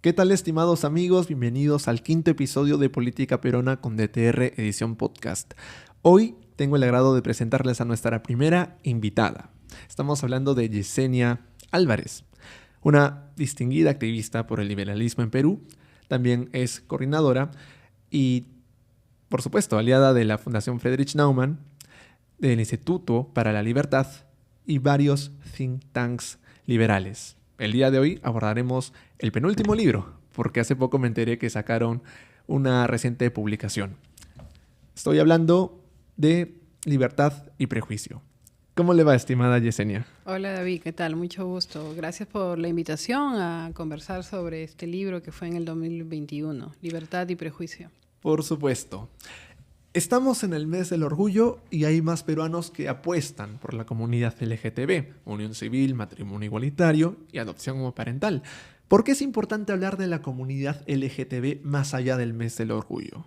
¿Qué tal, estimados amigos? Bienvenidos al quinto episodio de Política Peruana con DTR Edición Podcast. Hoy tengo el agrado de presentarles a nuestra primera invitada. Estamos hablando de Yesenia Álvarez, una distinguida activista por el liberalismo en Perú. También es coordinadora y, por supuesto, aliada de la Fundación Friedrich Naumann, del Instituto para la Libertad y varios think tanks liberales. El día de hoy abordaremos el penúltimo libro, porque hace poco me enteré que sacaron una reciente publicación. Estoy hablando de Libertad y Prejuicio. ¿Cómo le va, estimada Yesenia? Hola David, ¿qué tal? Mucho gusto. Gracias por la invitación a conversar sobre este libro que fue en el 2021, Libertad y Prejuicio. Por supuesto. Estamos en el mes del orgullo y hay más peruanos que apuestan por la comunidad LGTB, unión civil, matrimonio igualitario y adopción homoparental. ¿Por qué es importante hablar de la comunidad LGTB más allá del mes del orgullo?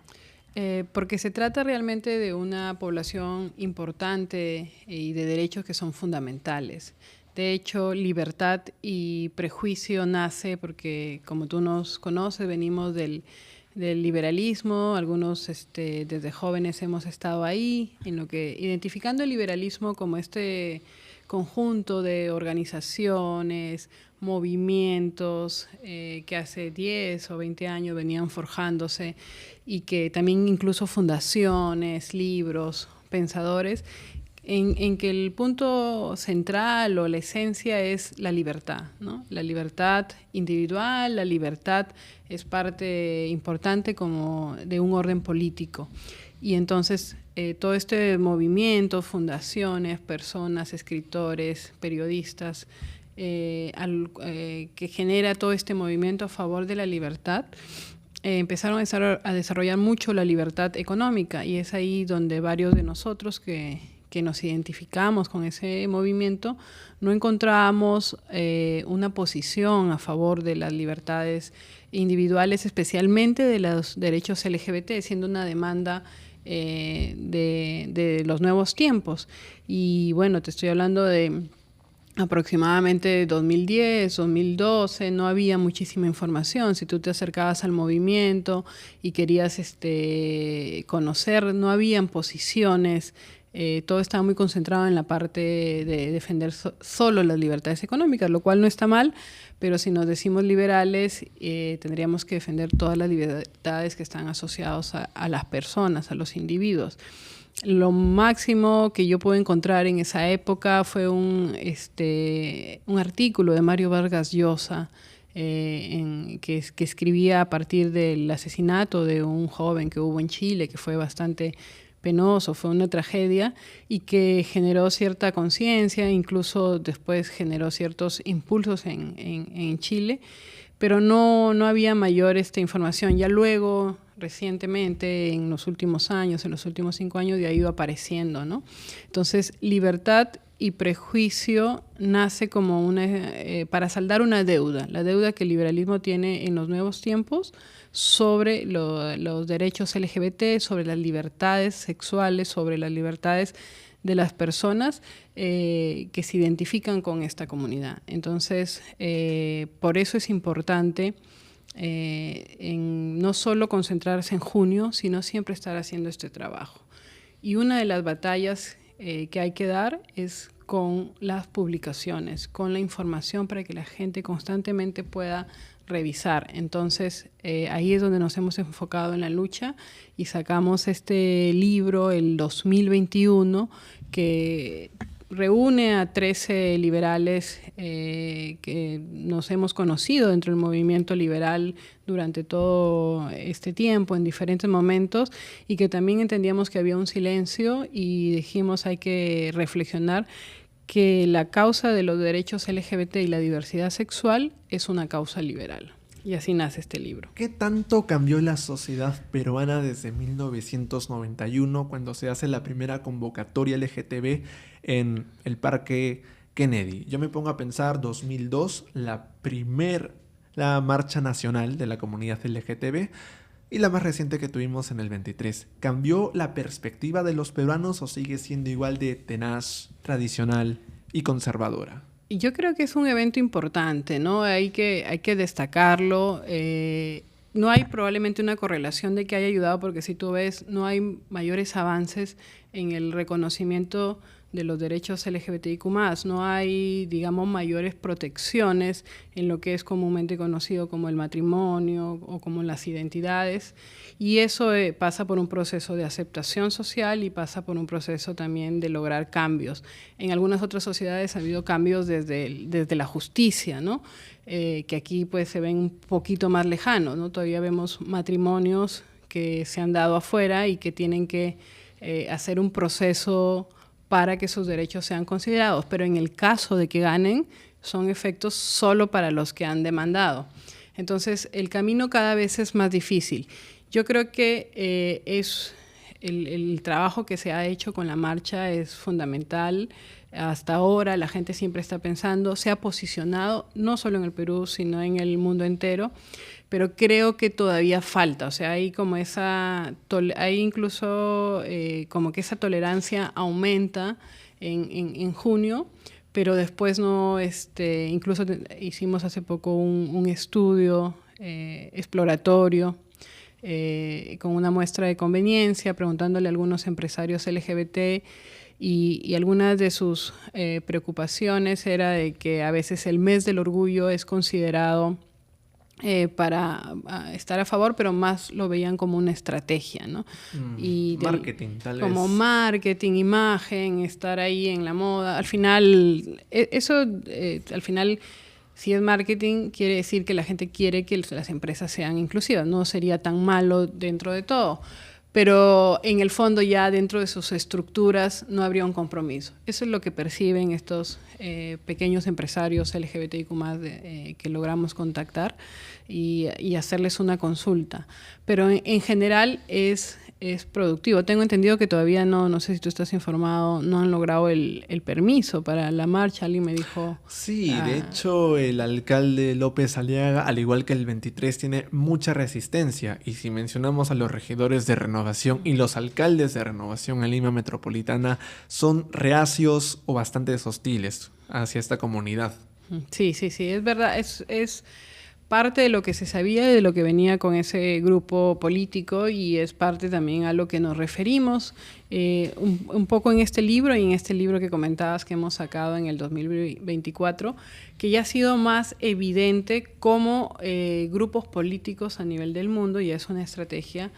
Porque se trata realmente de una población importante y de derechos que son fundamentales. De hecho, Libertad y Prejuicio nace porque, como tú nos conoces, venimos del liberalismo. Algunos desde jóvenes hemos estado ahí, identificando el liberalismo como este conjunto de organizaciones, movimientos que hace 10 o 20 años venían forjándose y que también incluso fundaciones, libros, pensadores, en que el punto central o la esencia es la libertad, ¿no? La libertad individual, la libertad es parte importante como de un orden político. Y entonces todo este movimiento, fundaciones, personas, escritores, periodistas, que genera todo este movimiento a favor de la libertad, empezaron a desarrollar mucho la libertad económica, y es ahí donde varios de nosotros que nos identificamos con ese movimiento no encontramos una posición a favor de las libertades individuales, especialmente de los derechos LGBT, siendo una demanda de los nuevos tiempos. Y bueno, te estoy hablando de aproximadamente 2010, 2012, no había muchísima información. Si tú te acercabas al movimiento y querías conocer, no habían posiciones. Todo estaba muy concentrado en la parte de defender solo las libertades económicas, lo cual no está mal, pero si nos decimos liberales, tendríamos que defender todas las libertades que están asociadas a las personas, a los individuos. Lo máximo que yo pude encontrar en esa época fue un artículo de Mario Vargas Llosa, que escribía a partir del asesinato de un joven que hubo en Chile, que fue bastante penoso, fue una tragedia y que generó cierta conciencia, incluso después generó ciertos impulsos en Chile, pero no había mayor información. Ya luego, recientemente, en los últimos años, en los últimos 5 años, ya ha ido apareciendo, ¿no? Entonces, Libertad y Prejuicio nace como para saldar una deuda, la deuda que el liberalismo tiene en los nuevos tiempos sobre los derechos LGBT, sobre las libertades sexuales, sobre las libertades de las personas que se identifican con esta comunidad. Entonces, por eso es importante no solo concentrarse en junio, sino siempre estar haciendo este trabajo. Y una de las batallas que hay que dar es con las publicaciones, con la información para que la gente constantemente pueda revisar. Entonces, ahí es donde nos hemos enfocado en la lucha y sacamos este libro el 2021 que reúne a 13 liberales que nos hemos conocido dentro del movimiento liberal durante todo este tiempo, en diferentes momentos, y que también entendíamos que había un silencio y dijimos hay que reflexionar que la causa de los derechos LGBT y la diversidad sexual es una causa liberal. Y así nace este libro. ¿Qué tanto cambió la sociedad peruana desde 1991, cuando se hace la primera convocatoria LGTB en el Parque Kennedy? Yo me pongo a pensar 2002, la marcha nacional de la comunidad LGTB, y la más reciente que tuvimos en el 23. ¿Cambió la perspectiva de los peruanos o sigue siendo igual de tenaz, tradicional y conservadora? Yo creo que es un evento importante, ¿no? Hay que destacarlo. No hay probablemente una correlación de que haya ayudado, porque si tú ves, no hay mayores avances en el reconocimiento de los derechos LGBTIQ+, no hay, digamos, mayores protecciones en lo que es comúnmente conocido como el matrimonio o como las identidades, y eso pasa por un proceso de aceptación social y pasa por un proceso también de lograr cambios. En algunas otras sociedades ha habido cambios desde la justicia, ¿no? Que aquí pues se ven un poquito más lejanos, ¿no? Todavía vemos matrimonios que se han dado afuera y que tienen que hacer un proceso para que sus derechos sean considerados, pero en el caso de que ganen, son efectos solo para los que han demandado. Entonces, el camino cada vez es más difícil. Yo creo que el trabajo que se ha hecho con la marcha es fundamental. Hasta ahora la gente siempre está pensando, se ha posicionado no solo en el Perú, sino en el mundo entero, pero creo que todavía falta, o sea, hay como hay incluso como que esa tolerancia aumenta en junio, pero después no, incluso hicimos hace poco un estudio exploratorio con una muestra de conveniencia, preguntándole a algunos empresarios LGBT y algunas de sus preocupaciones era de que a veces el mes del orgullo es considerado para estar a favor, pero más lo veían como una estrategia, ¿no? Marketing, tal vez. Como marketing, imagen, estar ahí en la moda. Al final, al final, si es marketing, quiere decir que la gente quiere que las empresas sean inclusivas. No sería tan malo dentro de todo. Pero en el fondo ya dentro de sus estructuras no habría un compromiso. Eso es lo que perciben estos pequeños empresarios LGBTIQ+, que logramos contactar y hacerles una consulta. Pero en general es productivo. Tengo entendido que todavía no sé si tú estás informado, no han logrado el permiso para la marcha. Alguien me dijo... Sí, de hecho el alcalde López Aliaga, al igual que el 23, tiene mucha resistencia. Y si mencionamos a los regidores de Renovación y los alcaldes de Renovación en Lima Metropolitana, son reacios o bastante hostiles hacia esta comunidad. Sí, es verdad. Es parte de lo que se sabía y de lo que venía con ese grupo político, y es parte también a lo que nos referimos un poco en este libro y en este libro que comentabas que hemos sacado en el 2024, que ya ha sido más evidente cómo grupos políticos a nivel del mundo, y es una estrategia,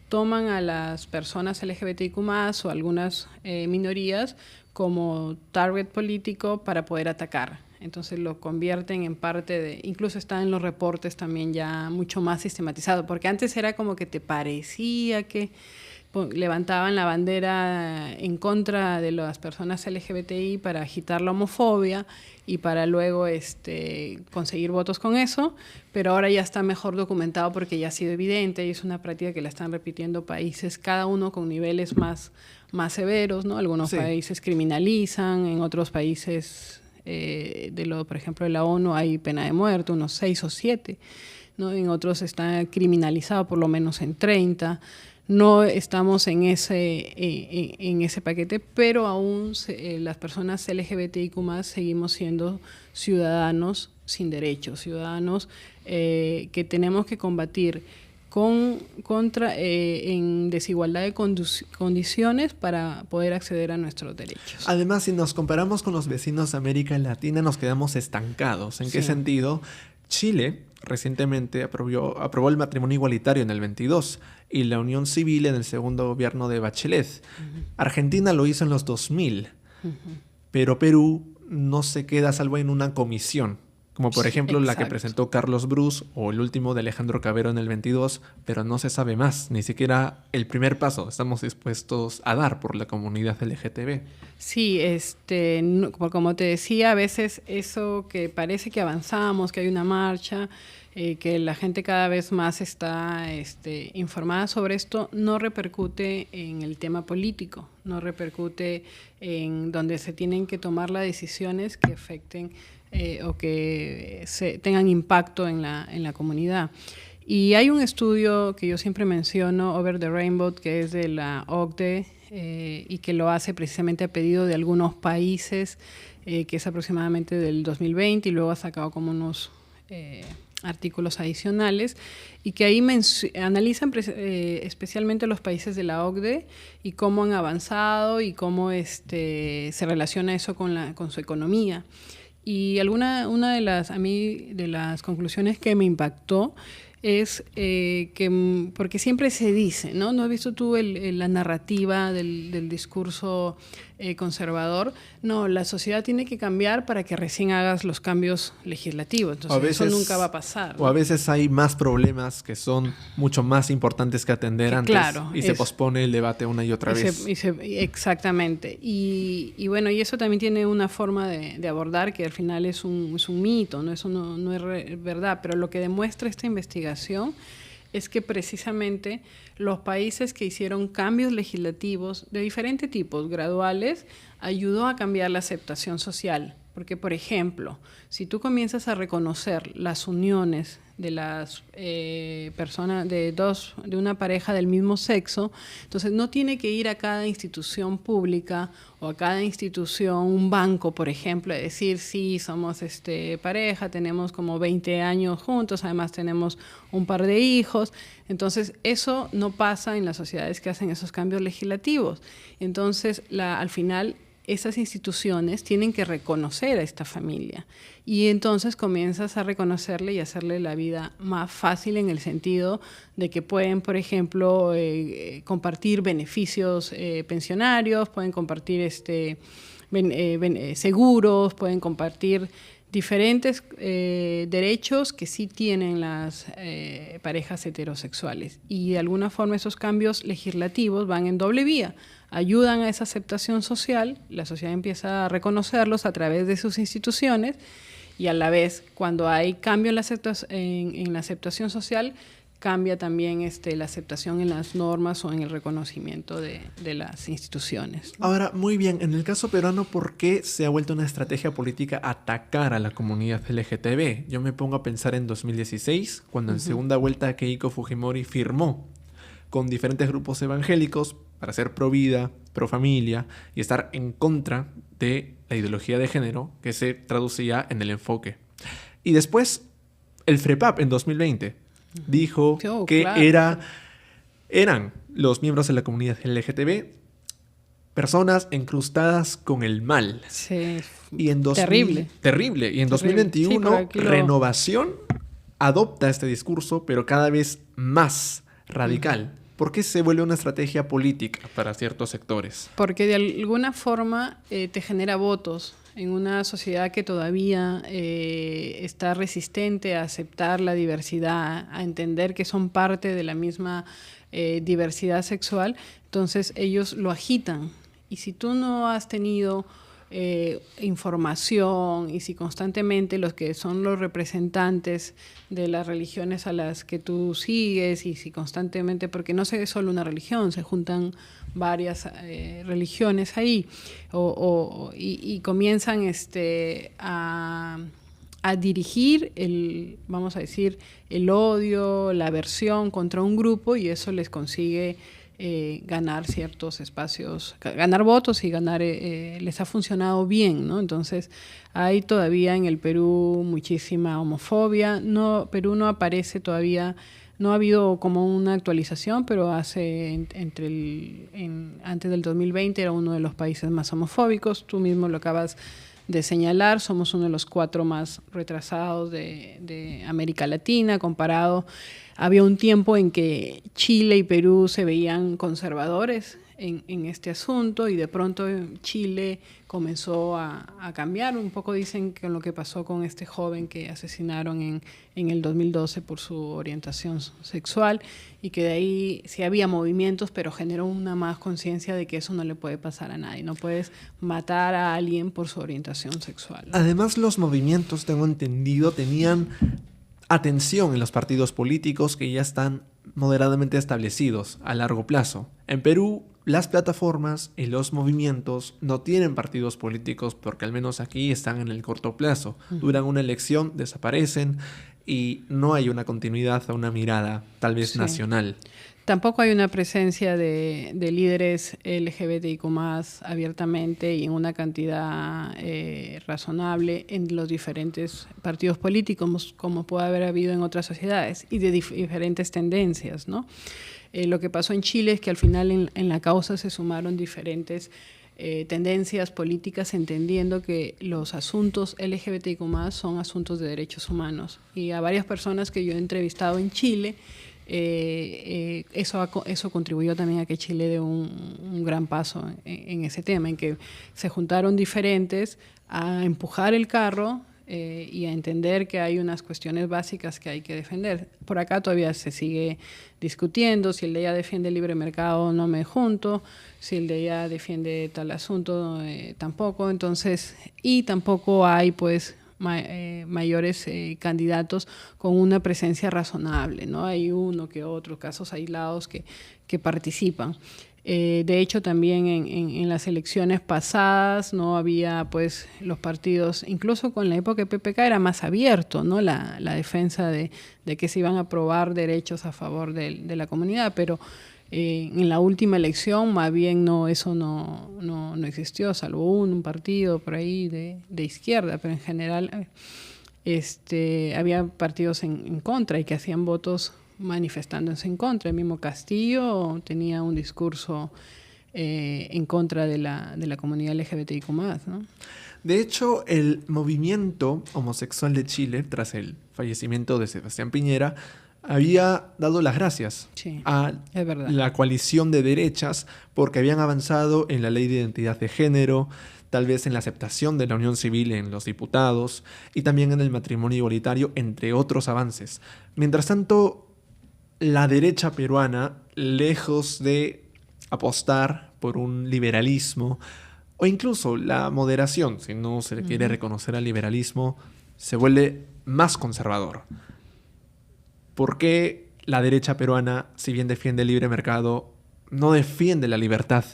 toman a las personas LGBTIQ+, o algunas minorías como target político para poder atacar. Entonces lo convierten en parte de... Incluso está en los reportes también ya mucho más sistematizado, porque antes era como que te parecía que levantaban la bandera en contra de las personas LGBTI para agitar la homofobia y para luego conseguir votos con eso, pero ahora ya está mejor documentado porque ya ha sido evidente y es una práctica que la están repitiendo países, cada uno con niveles más severos, ¿no? Algunos países criminalizan, en otros países... por ejemplo, de la ONU hay pena de muerte, unos 6 o 7, ¿no? En otros está criminalizado por lo menos en 30. No estamos en ese paquete, pero aún las personas LGBTIQ+ seguimos siendo ciudadanos sin derechos, ciudadanos que tenemos que combatir en desigualdad de condiciones para poder acceder a nuestros derechos. Además, si nos comparamos con los vecinos de América Latina, nos quedamos estancados. ¿En qué sentido? Chile recientemente aprobó el matrimonio igualitario en el 22 y la unión civil en el segundo gobierno de Bachelet. Argentina lo hizo en los 2000, pero Perú no se queda salvo en una comisión, como por ejemplo la que presentó Carlos Brus o el último de Alejandro Cavero en el 22, pero no se sabe más, ni siquiera el primer paso estamos dispuestos a dar por la comunidad LGTB. Sí, como te decía, a veces eso que parece que avanzamos, que hay una marcha, que la gente cada vez más está informada sobre esto, no repercute en el tema político, no repercute en donde se tienen que tomar las decisiones que afecten o que tengan impacto en la comunidad. Y hay un estudio que yo siempre menciono, Over the Rainbow, que es de la OCDE y que lo hace precisamente a pedido de algunos países que es aproximadamente del 2020, y luego ha sacado como unos artículos adicionales, y que ahí analizan especialmente los países de la OCDE y cómo han avanzado y cómo se relaciona eso con su economía. Y una de las conclusiones que me impactó es porque siempre se dice, ¿no? ¿No has visto tú la narrativa del discurso conservador? No, la sociedad tiene que cambiar para que recién hagas los cambios legislativos. Entonces, eso nunca va a pasar, ¿no? O a veces hay más problemas que son mucho más importantes que atender antes. Claro, y se pospone el debate una y otra vez. Exactamente. Y bueno, y eso también tiene una forma de abordar que al final es un mito, ¿no? Eso no es verdad. Pero lo que demuestra esta investigación es que precisamente los países que hicieron cambios legislativos de diferentes tipos, graduales, ayudó a cambiar la aceptación social. Porque, por ejemplo, si tú comienzas a reconocer las uniones de las personas, de una pareja del mismo sexo, entonces no tiene que ir a cada institución pública o a cada institución, un banco, por ejemplo, a decir, sí, somos pareja, tenemos como 20 años juntos, además tenemos un par de hijos. Entonces, eso no pasa en las sociedades que hacen esos cambios legislativos. Entonces, al final, esas instituciones tienen que reconocer a esta familia, y entonces comienzas a reconocerle y hacerle la vida más fácil en el sentido de que pueden, por ejemplo, compartir beneficios pensionarios, pueden compartir seguros, pueden compartir diferentes derechos que sí tienen las parejas heterosexuales. Y de alguna forma esos cambios legislativos van en doble vía. Ayudan a esa aceptación social, la sociedad empieza a reconocerlos a través de sus instituciones, y a la vez, cuando hay cambio en la aceptación social, cambia también la aceptación en las normas o en el reconocimiento de las instituciones, ¿no? Ahora, muy bien, en el caso peruano, ¿por qué se ha vuelto una estrategia política atacar a la comunidad LGTB? Yo me pongo a pensar en 2016, cuando en segunda vuelta Keiko Fujimori firmó con diferentes grupos evangélicos para ser pro vida, pro familia y estar en contra de la ideología de género que se traducía to el enfoque. Y después, el FREPAP en 2020 dijo que claro, eran los miembros de la comunidad LGTB personas incrustadas con el mal. Sí, y en terrible. Terrible. Y en 2021, sí, Renovación adopta este discurso, pero cada vez más radical. ¿Por qué se vuelve una estrategia política para ciertos sectores? Porque de alguna forma te genera votos en una sociedad que todavía está resistente a aceptar la diversidad, a entender que son parte de la misma diversidad sexual. Entonces ellos lo agitan. Y si tú no has tenido información, y si constantemente los que son los representantes de las religiones a las que tú sigues, y si constantemente, porque no es solo una religión, se juntan varias religiones ahí, y comienzan a dirigir vamos a decir, el odio, la aversión contra un grupo, y eso les consigue ganar ciertos espacios, ganar votos y les ha funcionado bien, ¿no? Entonces hay todavía en el Perú muchísima homofobia. Perú no aparece todavía, no ha habido como una actualización, pero antes del 2020 era uno de los países más homofóbicos. Tú mismo lo acabas de señalar, somos uno de los 4 más retrasados de América Latina comparado. Había un tiempo en que Chile y Perú se veían conservadores en este asunto, y de pronto Chile comenzó a cambiar. Un poco dicen que lo que pasó con este joven que asesinaron en el 2012 por su orientación sexual, y que de ahí sí había movimientos, pero generó una más conciencia de que eso no le puede pasar a nadie. No puedes matar a alguien por su orientación sexual. Además, los movimientos, tengo entendido, tenían atención en los partidos políticos que ya están moderadamente establecidos a largo plazo. En Perú, las plataformas y los movimientos no tienen partidos políticos porque al menos aquí están en el corto plazo. Duran una elección, desaparecen y no hay una continuidad o una mirada tal vez nacional. Tampoco hay una presencia de líderes LGBTIQ+ abiertamente y en una cantidad razonable en los diferentes partidos políticos, como puede haber habido en otras sociedades, y de diferentes tendencias, ¿no? Lo que pasó en Chile es que al final en la causa se sumaron diferentes tendencias políticas, entendiendo que los asuntos LGBTIQ+ son asuntos de derechos humanos. Y a varias personas que yo he entrevistado en Chile, eso contribuyó también a que Chile dé un gran paso en ese tema, en que se juntaron diferentes a empujar el carro y a entender que hay unas cuestiones básicas que hay que defender. Por acá todavía se sigue discutiendo si el de ella defiende el libre mercado, no me junto, si el de ella defiende tal asunto, tampoco. Entonces, y tampoco hay pues mayores candidatos con una presencia razonable, ¿no? Hay uno que otro, casos aislados que participan. De hecho, también en las elecciones pasadas no había, pues, los partidos, incluso con la época de PPK era más abierto, ¿no? La defensa de que se iban a aprobar derechos a favor de la comunidad, pero en la última elección más bien eso no existió, salvo un partido por ahí de izquierda, pero en general había partidos en contra y que hacían votos manifestándose en contra. El mismo Castillo tenía un discurso en contra de la comunidad LGBTIQ+, ¿no? De hecho, el movimiento homosexual de Chile, tras el fallecimiento de Sebastián Piñera, había dado las gracias a la coalición de derechas porque habían avanzado en la ley de identidad de género, tal vez en la aceptación de la unión civil en los diputados y también en el matrimonio igualitario, entre otros avances. Mientras tanto, la derecha peruana, lejos de apostar por un liberalismo o incluso la moderación, si no se le quiere reconocer al liberalismo, se vuelve más conservador. ¿Por qué la derecha peruana, si bien defiende el libre mercado, no defiende la libertad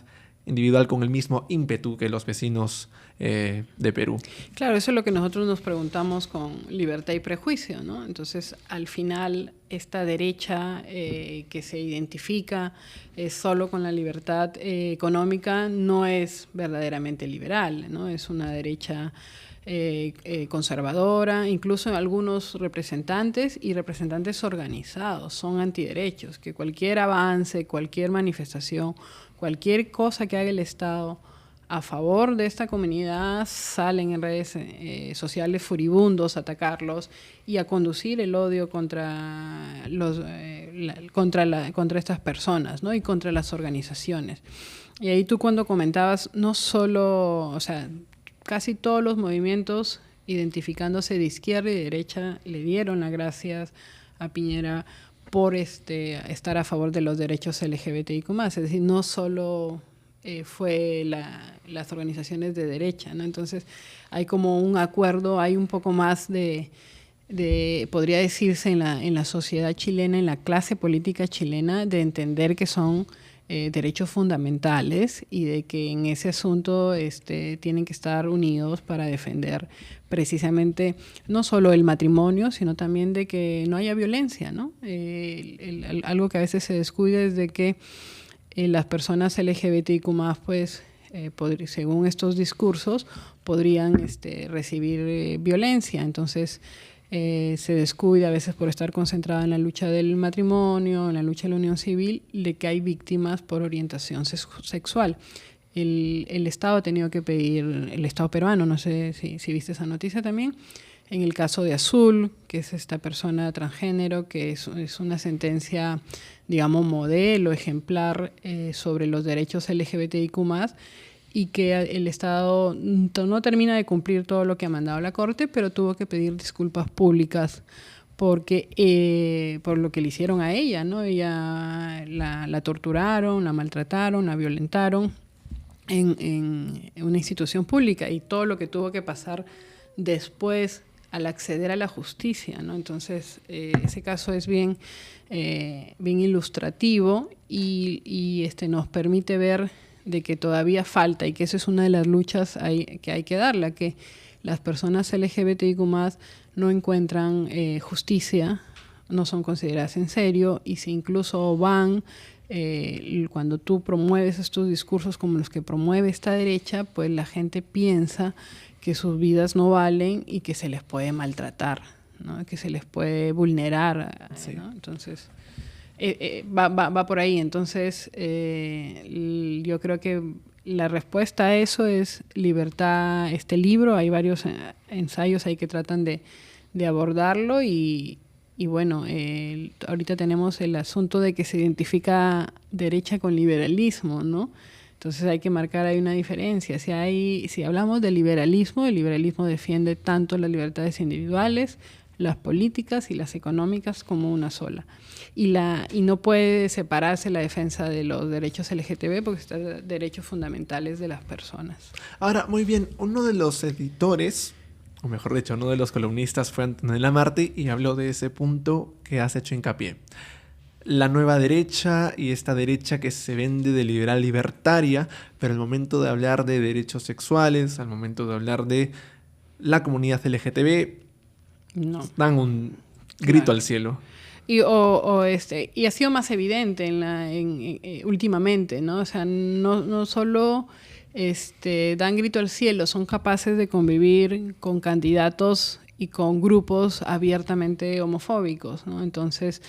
individual con el mismo ímpetu que los vecinos de Perú? Claro, eso es lo que nosotros nos preguntamos con Libertad y Prejuicio, ¿no? Entonces, al final, esta derecha que se identifica solo con la libertad económica no es verdaderamente liberal, ¿no? Es una derecha conservadora, incluso algunos representantes y representantes organizados son antiderechos, que cualquier avance, cualquier manifestación, cualquier cosa que haga el Estado a favor de esta comunidad, salen en redes sociales furibundos a atacarlos y a conducir el odio contra estas personas, ¿no? Y contra las organizaciones. Y ahí tú cuando comentabas, no solo, o sea, casi todos los movimientos identificándose de izquierda y de derecha le dieron las gracias a Piñera por estar a favor de los derechos LGBTIQ+. Es decir, no solo fue las organizaciones de derecha, ¿no? Entonces hay como un acuerdo, hay un poco más de podría decirse en la sociedad chilena, en la clase política chilena, de entender que son derechos fundamentales y de que en ese asunto tienen que estar unidos para defender precisamente no solo el matrimonio, sino también de que no haya violencia, ¿no? Algo que a veces se descuida es de que las personas LGBTIQ+, pues, según estos discursos, podrían recibir violencia. Entonces, se descuida a veces por estar concentrada en la lucha del matrimonio, en la lucha de la unión civil, de que hay víctimas por orientación sexual. El Estado ha tenido que pedir, el Estado peruano, no sé si viste esa noticia también, en el caso de Azul, que es esta persona transgénero, que es una sentencia, digamos, modelo, ejemplar sobre los derechos LGBTIQ+, y que el Estado no termina de cumplir todo lo que ha mandado la Corte, pero tuvo que pedir disculpas públicas porque por lo que le hicieron a ella, ¿no? Ella la torturaron, la maltrataron, la violentaron en una institución pública, y todo lo que tuvo que pasar después al acceder a la justicia, ¿no? Entonces, ese caso es bien ilustrativo y nos permite ver de que todavía falta, y que esa es una de las luchas que hay que darle, que las personas LGBTIQ+ no encuentran justicia, no son consideradas en serio, y si incluso van, cuando tú promueves estos discursos como los que promueve esta derecha, pues la gente piensa que sus vidas no valen y que se les puede maltratar, ¿no? Que se les puede vulnerar, sí. ¿no? Entonces, va por ahí. Entonces, yo creo que la respuesta a eso es libertad. Este libro, hay varios ensayos ahí que tratan de abordarlo y bueno, ahorita tenemos el asunto de que se identifica derecha con liberalismo, ¿no? Entonces hay que marcar ahí una diferencia. Si hablamos de liberalismo, el liberalismo defiende tanto las libertades individuales, las políticas y las económicas como una sola. Y no puede separarse la defensa de los derechos LGTB porque están derechos fundamentales de las personas. Ahora, muy bien, uno de los editores, o mejor dicho, uno de los columnistas fue Antonella Martí y habló de ese punto que has hecho hincapié. La nueva derecha y esta derecha que se vende de liberal libertaria, pero al momento de hablar de derechos sexuales, al momento de hablar de la comunidad LGTB, no, dan un grito claro al cielo. Y ha sido más evidente últimamente, ¿no? O sea, no solo dan grito al cielo, son capaces de convivir con candidatos y con grupos abiertamente homofóbicos, ¿no? Entonces,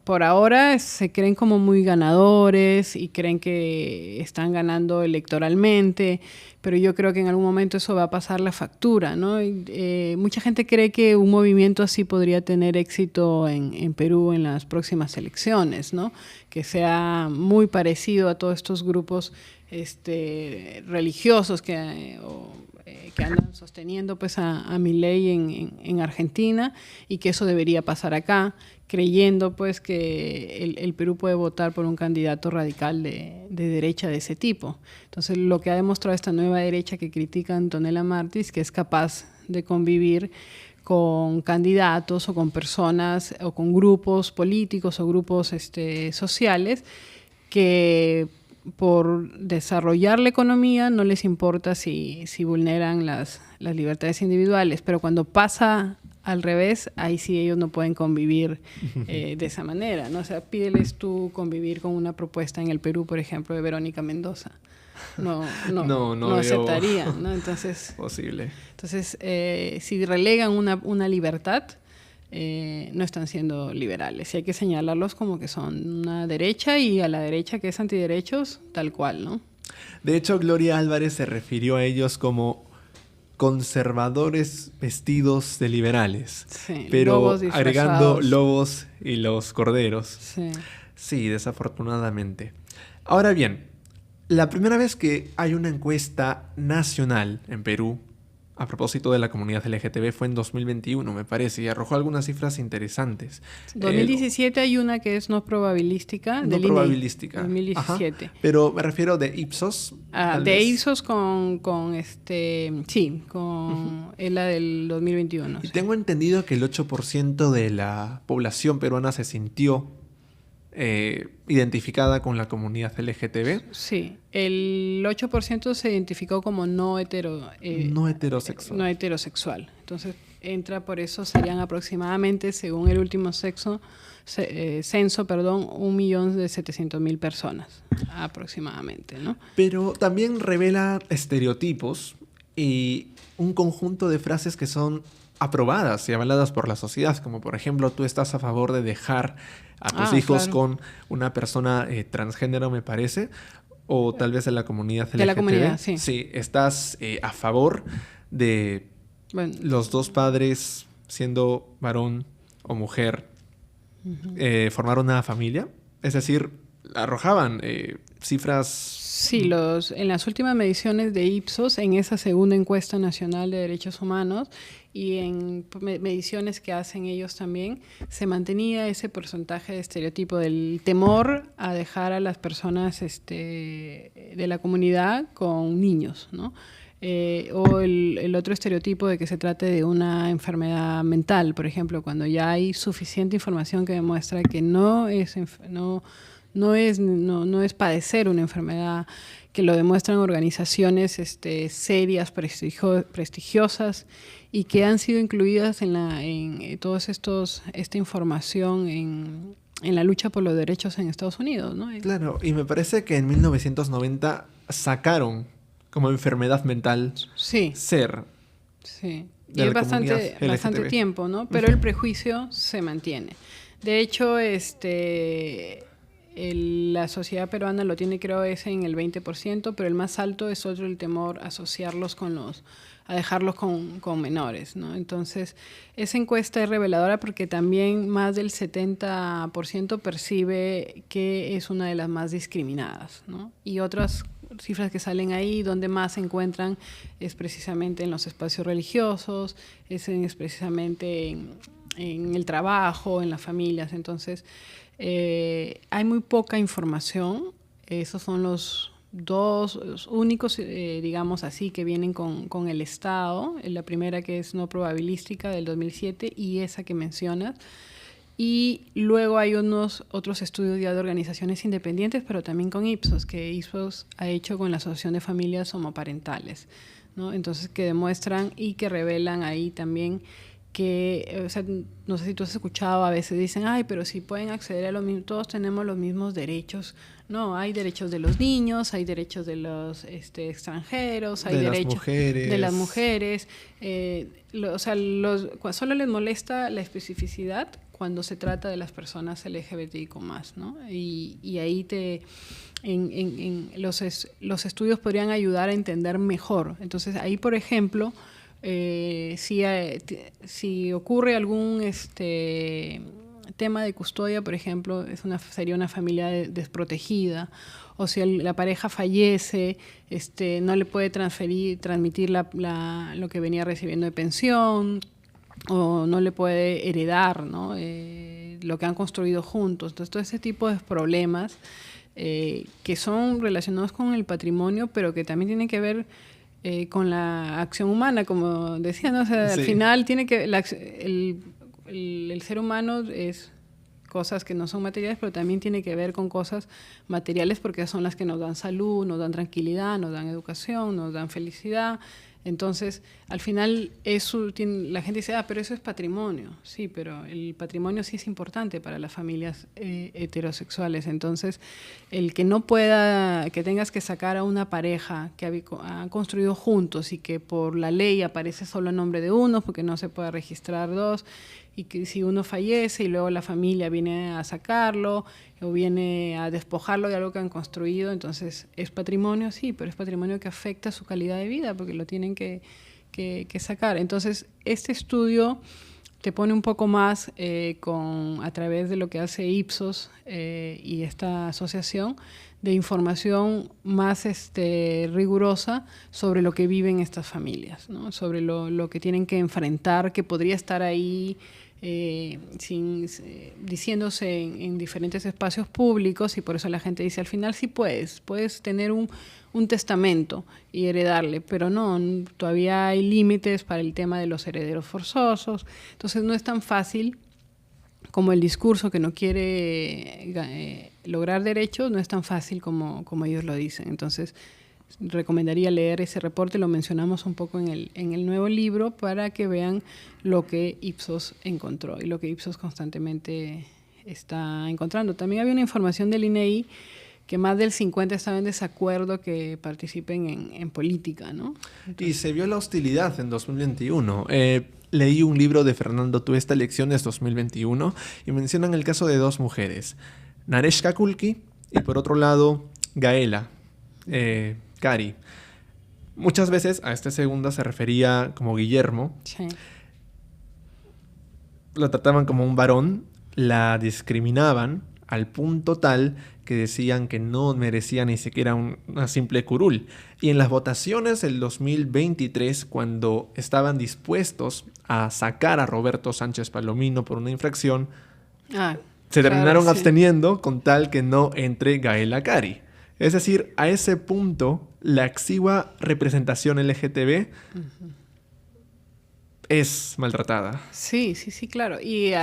por ahora se creen como muy ganadores y creen que están ganando electoralmente, pero yo creo que en algún momento eso va a pasar la factura, ¿no? Mucha gente cree que un movimiento así podría tener éxito en Perú en las próximas elecciones, ¿no? Que sea muy parecido a todos estos grupos religiosos que andan sosteniendo pues a Milei en Argentina, y que eso debería pasar acá, creyendo pues que el Perú puede votar por un candidato radical de derecha de ese tipo. Entonces, lo que ha demostrado esta nueva derecha que critica a Antonella Martí es que es capaz de convivir con candidatos o con personas o con grupos políticos o grupos sociales que por desarrollar la economía no les importa si vulneran las libertades individuales, pero cuando pasa al revés, ahí sí ellos no pueden convivir de esa manera, ¿no? O sea, pídeles tú convivir con una propuesta en el Perú, por ejemplo, de Verónica Mendoza. No aceptarían, ¿no? Entonces, posible. Entonces, si relegan una libertad, no están siendo liberales. Y hay que señalarlos como que son una derecha, y a la derecha que es antiderechos, tal cual, ¿no? De hecho, Gloria Álvarez se refirió a ellos como conservadores vestidos de liberales, sí, pero agregando lobos y los corderos. Sí. Sí, desafortunadamente. Ahora bien, la primera vez que hay una encuesta nacional en Perú a propósito de la comunidad LGTB fue en 2021, me parece, y arrojó algunas cifras interesantes. 2017 hay una que es no probabilística. No probabilística. 2017. Ajá, pero me refiero de Ipsos. De Ipsos con la del 2021. Y tengo entendido que el 8% de la población peruana se sintió identificada con la comunidad LGTB. Sí, el 8% se identificó como no heterosexual. No heterosexual. Entonces, por eso serían aproximadamente, según el último censo, 1.700.000 personas aproximadamente, ¿no? Pero también revela estereotipos y un conjunto de frases que son aprobadas y avaladas por la sociedad, como por ejemplo, tú estás a favor de dejar a tus hijos con una persona transgénero, me parece, o tal vez de la comunidad LGTB. De la comunidad, sí. Sí, estás a favor de los dos padres, siendo varón o mujer, formar una familia. Es decir, arrojaban cifras. Sí, en las últimas mediciones de Ipsos, en esa segunda encuesta nacional de derechos humanos y en mediciones que hacen ellos también, se mantenía ese porcentaje de estereotipo del temor a dejar a las personas de la comunidad con niños, ¿no? O el otro estereotipo de que se trate de una enfermedad mental, por ejemplo, cuando ya hay suficiente información que demuestra que no no es padecer una enfermedad, que lo demuestran organizaciones serias, prestigiosas, y que han sido incluidas en todos esta información en la lucha por los derechos en Estados Unidos, ¿no? Claro, y me parece que en 1990 sacaron como enfermedad mental ser. Sí, y es bastante tiempo, ¿no? Pero el prejuicio se mantiene. De hecho, la sociedad peruana lo tiene, creo, en el 20%, pero el más alto es el temor a asociarlos a dejarlos con menores, ¿no? Entonces, esa encuesta es reveladora porque también más del 70% percibe que es una de las más discriminadas, ¿no? Y otras cifras que salen ahí, donde más se encuentran es precisamente en los espacios religiosos, es precisamente en el trabajo, en las familias. Entonces, hay muy poca información. Esos son los únicos, digamos así, que vienen con el Estado. La primera, que es no probabilística, del 2007, y esa que mencionas. Y luego hay otros estudios ya de organizaciones independientes, pero también con Ipsos, que Ipsos ha hecho con la Asociación de Familias Homoparentales, ¿no? Entonces, que demuestran y que revelan ahí también que, o sea, no sé si tú has escuchado, a veces dicen, ay, pero si pueden acceder a los mismos, todos tenemos los mismos derechos. No, hay derechos de los niños, hay derechos de los extranjeros, hay derechos de las mujeres. O sea, solo les molesta la especificidad cuando se trata de las personas LGBTIQ+, ¿no? Y ahí los estudios podrían ayudar a entender mejor. Entonces, ahí, por ejemplo, si ocurre algún tema de custodia, por ejemplo, sería una familia desprotegida, o si la pareja fallece, no le puede transmitir lo que venía recibiendo de pensión, o no le puede heredar, ¿no? Lo que han construido juntos. Entonces, todo ese tipo de problemas que son relacionados con el patrimonio, pero que también tienen que ver con la acción humana, como decía, ¿no? O sea, al final tiene que el ser humano es cosas que no son materiales, pero también tiene que ver con cosas materiales, porque son las que nos dan salud, nos dan tranquilidad, nos dan educación, nos dan felicidad. Entonces, al final, la gente dice, pero eso es patrimonio. Sí, pero el patrimonio sí es importante para las familias heterosexuales. Entonces, el que que tengas que sacar a una pareja que han construido juntos y que por la ley aparece solo el nombre de uno, porque no se puede registrar dos, y que si uno fallece y luego la familia viene a sacarlo o viene a despojarlo de algo que han construido, entonces es patrimonio, sí, pero es patrimonio que afecta su calidad de vida porque lo tienen que sacar. Entonces, este estudio te pone un poco más a través de lo que hace Ipsos y esta asociación, de información más rigurosa sobre lo que viven estas familias, ¿no? Sobre lo que tienen que enfrentar, que podría estar ahí diciéndose en diferentes espacios públicos, y por eso la gente dice, al final sí puedes tener un testamento y heredarle, pero no, todavía hay límites para el tema de los herederos forzosos. Entonces no es tan fácil como el discurso que no quiere lograr derechos, no es tan fácil como ellos lo dicen. Entonces, recomendaría leer ese reporte, lo mencionamos un poco en el nuevo libro, para que vean lo que Ipsos encontró y lo que Ipsos constantemente está encontrando. También había una información del INEI que más del 50% estaba en desacuerdo que participen en política, ¿no? Entonces, y se vio la hostilidad en 2021. Leí un libro de Fernando Tuesta, Elecciones 2021, y mencionan el caso de dos mujeres, Nareshka Kulki y, por otro lado, Gaela Cari. Muchas veces a esta segunda se refería como Guillermo. sí. Lo trataban como un varón, la discriminaban al punto tal que decían que no merecía ni siquiera una simple curul. Y en las votaciones del 2023, cuando estaban dispuestos a sacar a Roberto Sánchez Palomino por una infracción, se terminaron absteniendo con tal que no entre Gaela Cari. Es decir, a ese punto, la exigua representación LGTB es maltratada. Sí, sí, sí, claro. Y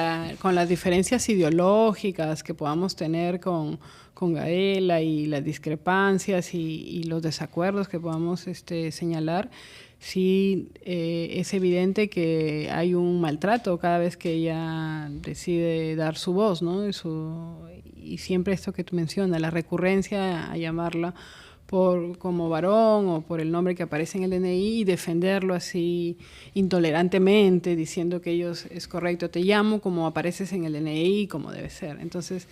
con las diferencias ideológicas que podamos tener con Gaela y las discrepancias y los desacuerdos que podamos señalar, sí es evidente que hay un maltrato cada vez que ella decide dar su voz, ¿no? Y siempre esto que tú mencionas, la recurrencia a llamarla como varón o por el nombre que aparece en el DNI y defenderlo así intolerantemente, diciendo que ellos es correcto, te llamo como apareces en el DNI, como debe ser. Entonces,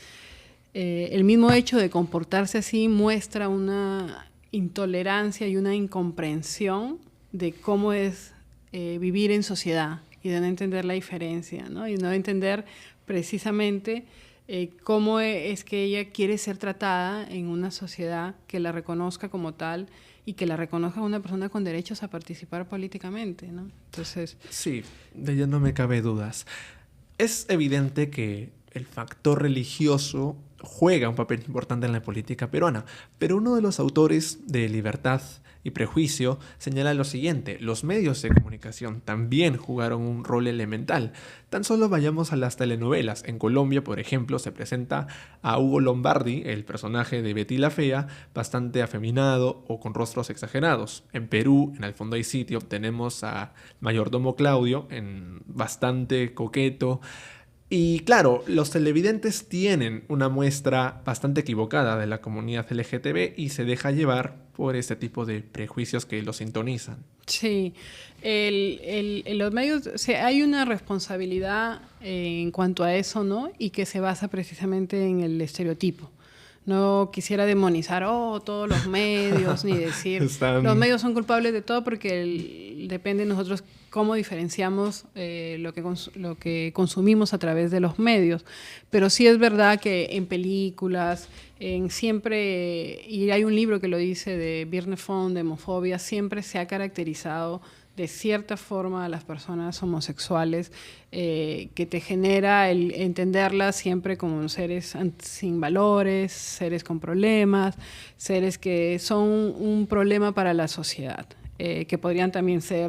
el mismo hecho de comportarse así muestra una intolerancia y una incomprensión de cómo es vivir en sociedad y de no entender la diferencia, ¿no? Y no entender precisamente cómo es que ella quiere ser tratada en una sociedad que la reconozca como tal y que la reconozca como una persona con derechos a participar políticamente, ¿no? Entonces, sí, de ello no me cabe dudas. Es evidente que el factor religioso juega un papel importante en la política peruana, pero uno de los autores de Libertad y Prejuicio señala lo siguiente: los medios de comunicación también jugaron un rol elemental. Tan solo vayamos a las telenovelas. En Colombia, por ejemplo, se presenta a Hugo Lombardi, el personaje de Betty la Fea, bastante afeminado o con rostros exagerados. En Perú, en Al fondo hay sitio, tenemos a Mayordomo Claudio, bastante coqueto. Y claro, los televidentes tienen una muestra bastante equivocada de la comunidad LGTB y se deja llevar por este tipo de prejuicios que los sintonizan. sí, los medios, o sea, hay una responsabilidad en cuanto a eso, ¿no? Y que se basa precisamente en el estereotipo. No quisiera demonizar, todos los medios, ni decir, los medios son culpables de todo porque depende de nosotros cómo diferenciamos lo que consumimos a través de los medios. Pero sí es verdad que en películas, y hay un libro que lo dice de Virne Font, de homofobia, siempre se ha caracterizado de cierta forma a las personas homosexuales, que te genera el entenderlas siempre como seres sin valores, seres con problemas, seres que son un problema para la sociedad. Que podrían también ser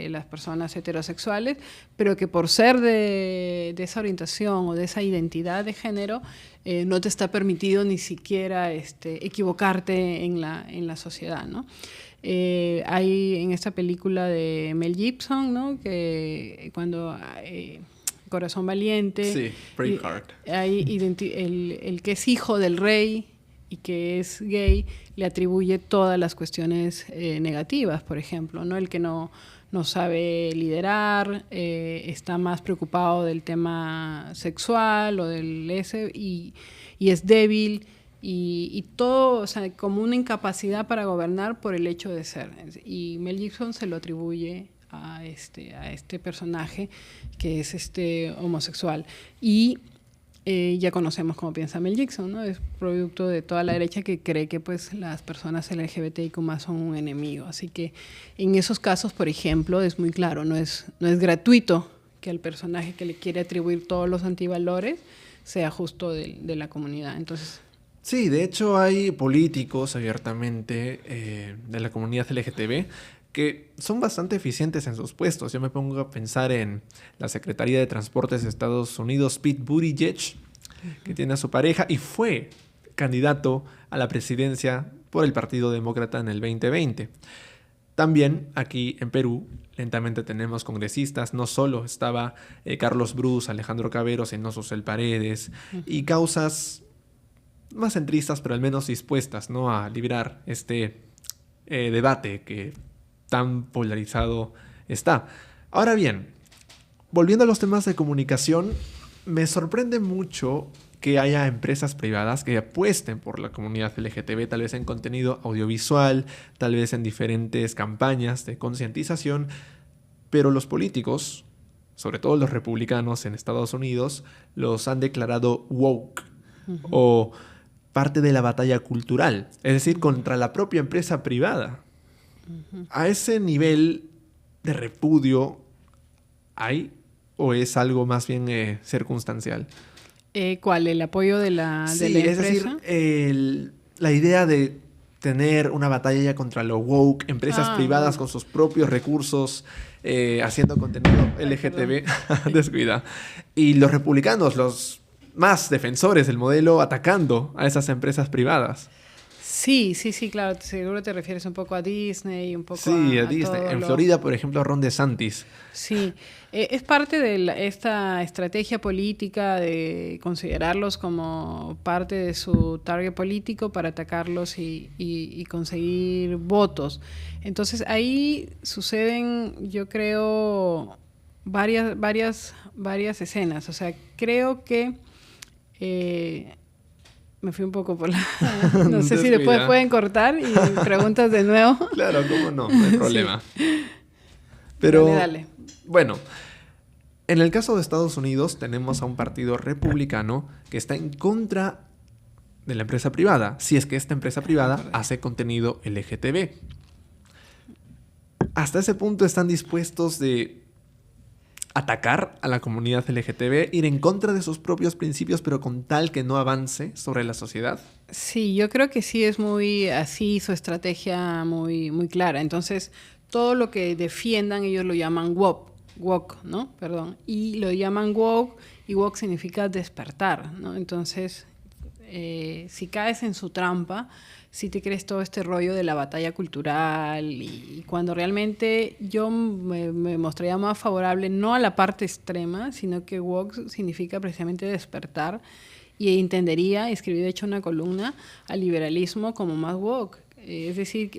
las personas heterosexuales, pero que por ser de esa orientación o de esa identidad de género, no te está permitido ni siquiera equivocarte en la sociedad, ¿no? Hay en esta película de Mel Gibson, ¿no? Que cuando Corazón Valiente, sí, Braveheart, el que es hijo del rey y que es gay le atribuye todas las cuestiones negativas, por ejemplo, ¿no? El que no sabe liderar, está más preocupado del tema sexual o del y es débil. Y todo, o sea, como una incapacidad para gobernar por el hecho de ser. Y Mel Gibson se lo atribuye a este personaje que es homosexual. Y ya conocemos cómo piensa Mel Gibson, ¿no? Es producto de toda la derecha que cree que pues las personas LGBTIQ+ son un enemigo. Así que en esos casos, por ejemplo, es muy claro, no es gratuito que el personaje que le quiere atribuir todos los antivalores sea justo de la comunidad. Entonces, sí, de hecho hay políticos abiertamente de la comunidad LGTB que son bastante eficientes en sus puestos. Yo me pongo a pensar en la Secretaría de Transportes de Estados Unidos, Pete Buttigieg, que tiene a su pareja y fue candidato a la presidencia por el Partido Demócrata en el 2020. También aquí en Perú, lentamente tenemos congresistas. No solo estaba Carlos Brus, Alejandro Cabero, sino Susel Paredes y causas más centristas, pero al menos dispuestas, ¿no?, a librar este debate que tan polarizado está. Ahora bien, volviendo a los temas de comunicación, me sorprende mucho que haya empresas privadas que apuesten por la comunidad LGTB, tal vez en contenido audiovisual, tal vez en diferentes campañas de concientización, pero los políticos, sobre todo los republicanos en Estados Unidos, los han declarado woke o parte de la batalla cultural, es decir, contra la propia empresa privada. ¿A ese nivel de repudio hay o es algo más bien circunstancial? ¿Cuál? ¿El apoyo de la empresa? Es decir, la idea de tener una batalla contra lo woke, empresas privadas con sus propios recursos haciendo contenido LGTB, descuida. Y los republicanos, los más defensores del modelo, atacando a esas empresas privadas. Sí, claro, seguro te refieres un poco a Disney, un poco Sí, a a Disney. todo En lo... Florida, por ejemplo, Ron DeSantis. Sí, es parte de esta estrategia política de considerarlos como parte de su target político para atacarlos y conseguir votos. Entonces ahí suceden, yo creo, varias escenas. O sea, creo que me fui un poco por la... No sé si después pueden cortar y preguntas de nuevo. Claro, cómo no hay problema. Sí. Pero, dale. Bueno, en el caso de Estados Unidos tenemos a un partido republicano que está en contra de la empresa privada, si es que esta empresa privada hace contenido LGTB. Hasta ese punto están dispuestos de atacar a la comunidad LGTB, ir en contra de sus propios principios, pero con tal que no avance sobre la sociedad. Sí, yo creo que sí es muy así su estrategia muy clara. Entonces, todo lo que defiendan ellos lo llaman woke, ¿no? Perdón. Y lo llaman woke, y woke significa despertar, ¿no? Entonces, si caes en su trampa, si te crees todo este rollo de la batalla cultural y cuando realmente yo me mostraría más favorable no a la parte extrema, sino que woke significa precisamente despertar y entendería, escribí de hecho una columna al liberalismo como más woke. Es decir,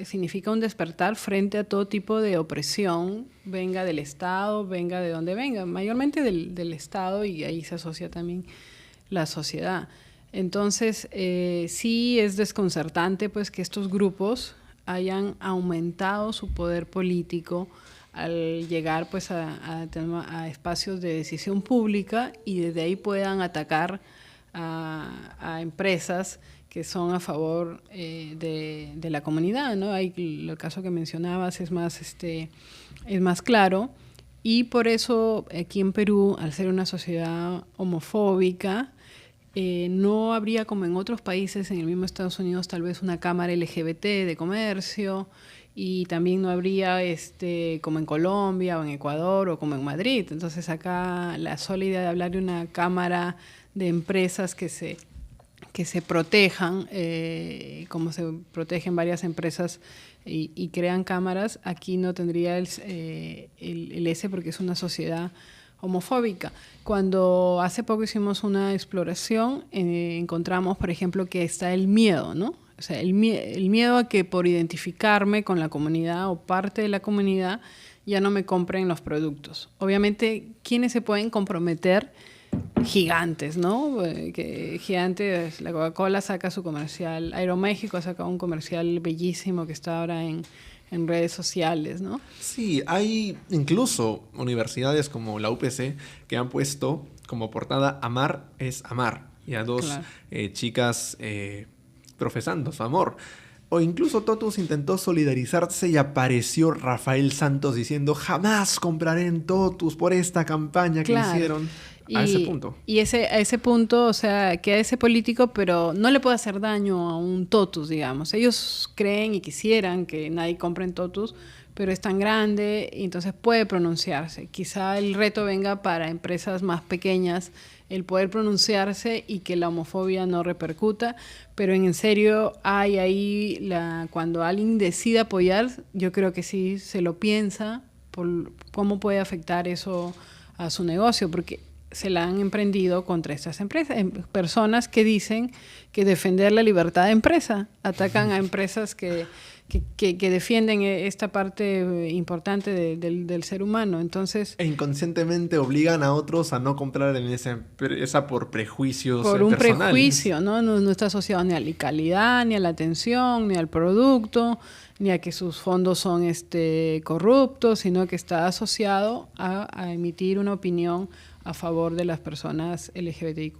significa un despertar frente a todo tipo de opresión, venga del Estado, venga de donde venga, mayormente del Estado, y ahí se asocia también la sociedad. Entonces, sí es desconcertante pues que estos grupos hayan aumentado su poder político al llegar pues a espacios de decisión pública y desde ahí puedan atacar a empresas que son a favor de la comunidad, ¿no? Hay, el caso que mencionabas es más claro, y por eso aquí en Perú, al ser una sociedad homofóbica, no habría como en otros países, en el mismo Estados Unidos, tal vez una cámara LGBT de comercio, y también no habría como en Colombia o en Ecuador o como en Madrid. Entonces acá la sola idea de hablar de una cámara de empresas que se protejan, como se protegen varias empresas y crean cámaras, aquí no tendría el S porque es una sociedad homofóbica. Cuando hace poco hicimos una exploración, encontramos, por ejemplo, que está el miedo, ¿no? O sea, el miedo a que por identificarme con la comunidad o parte de la comunidad ya no me compren los productos. Obviamente, ¿quiénes se pueden comprometer? Gigantes, ¿no? Gigantes, la Coca-Cola saca su comercial, Aeroméxico ha sacado un comercial bellísimo que está ahora en redes sociales, ¿no? Sí, hay incluso universidades como la UPC que han puesto como portada "Amar es amar", y a dos Claro. chicas profesando su amor. O incluso Totus intentó solidarizarse y apareció Rafael Santos diciendo "jamás compraré en Totus por esta campaña que Claro. hicieron". A ese punto. Y a ese punto, o sea, queda ese político, pero no le puede hacer daño a un Totus, digamos. Ellos creen y quisieran que nadie compre en Totus, pero es tan grande y entonces puede pronunciarse. Quizá el reto venga para empresas más pequeñas el poder pronunciarse y que la homofobia no repercuta, pero en serio hay ahí, cuando alguien decide apoyar, yo creo que sí se lo piensa por cómo puede afectar eso a su negocio, porque se la han emprendido contra estas empresas, personas que dicen que defender la libertad de empresa, atacan a empresas que defienden esta parte importante del ser humano. Entonces, E inconscientemente obligan a otros a no comprar en esa empresa por prejuicios por un personales. prejuicio, ¿no? No está asociado ni a la calidad, ni a la atención, ni al producto, ni a que sus fondos son corruptos, sino que está asociado a emitir una opinión a favor de las personas LGBTIQ+.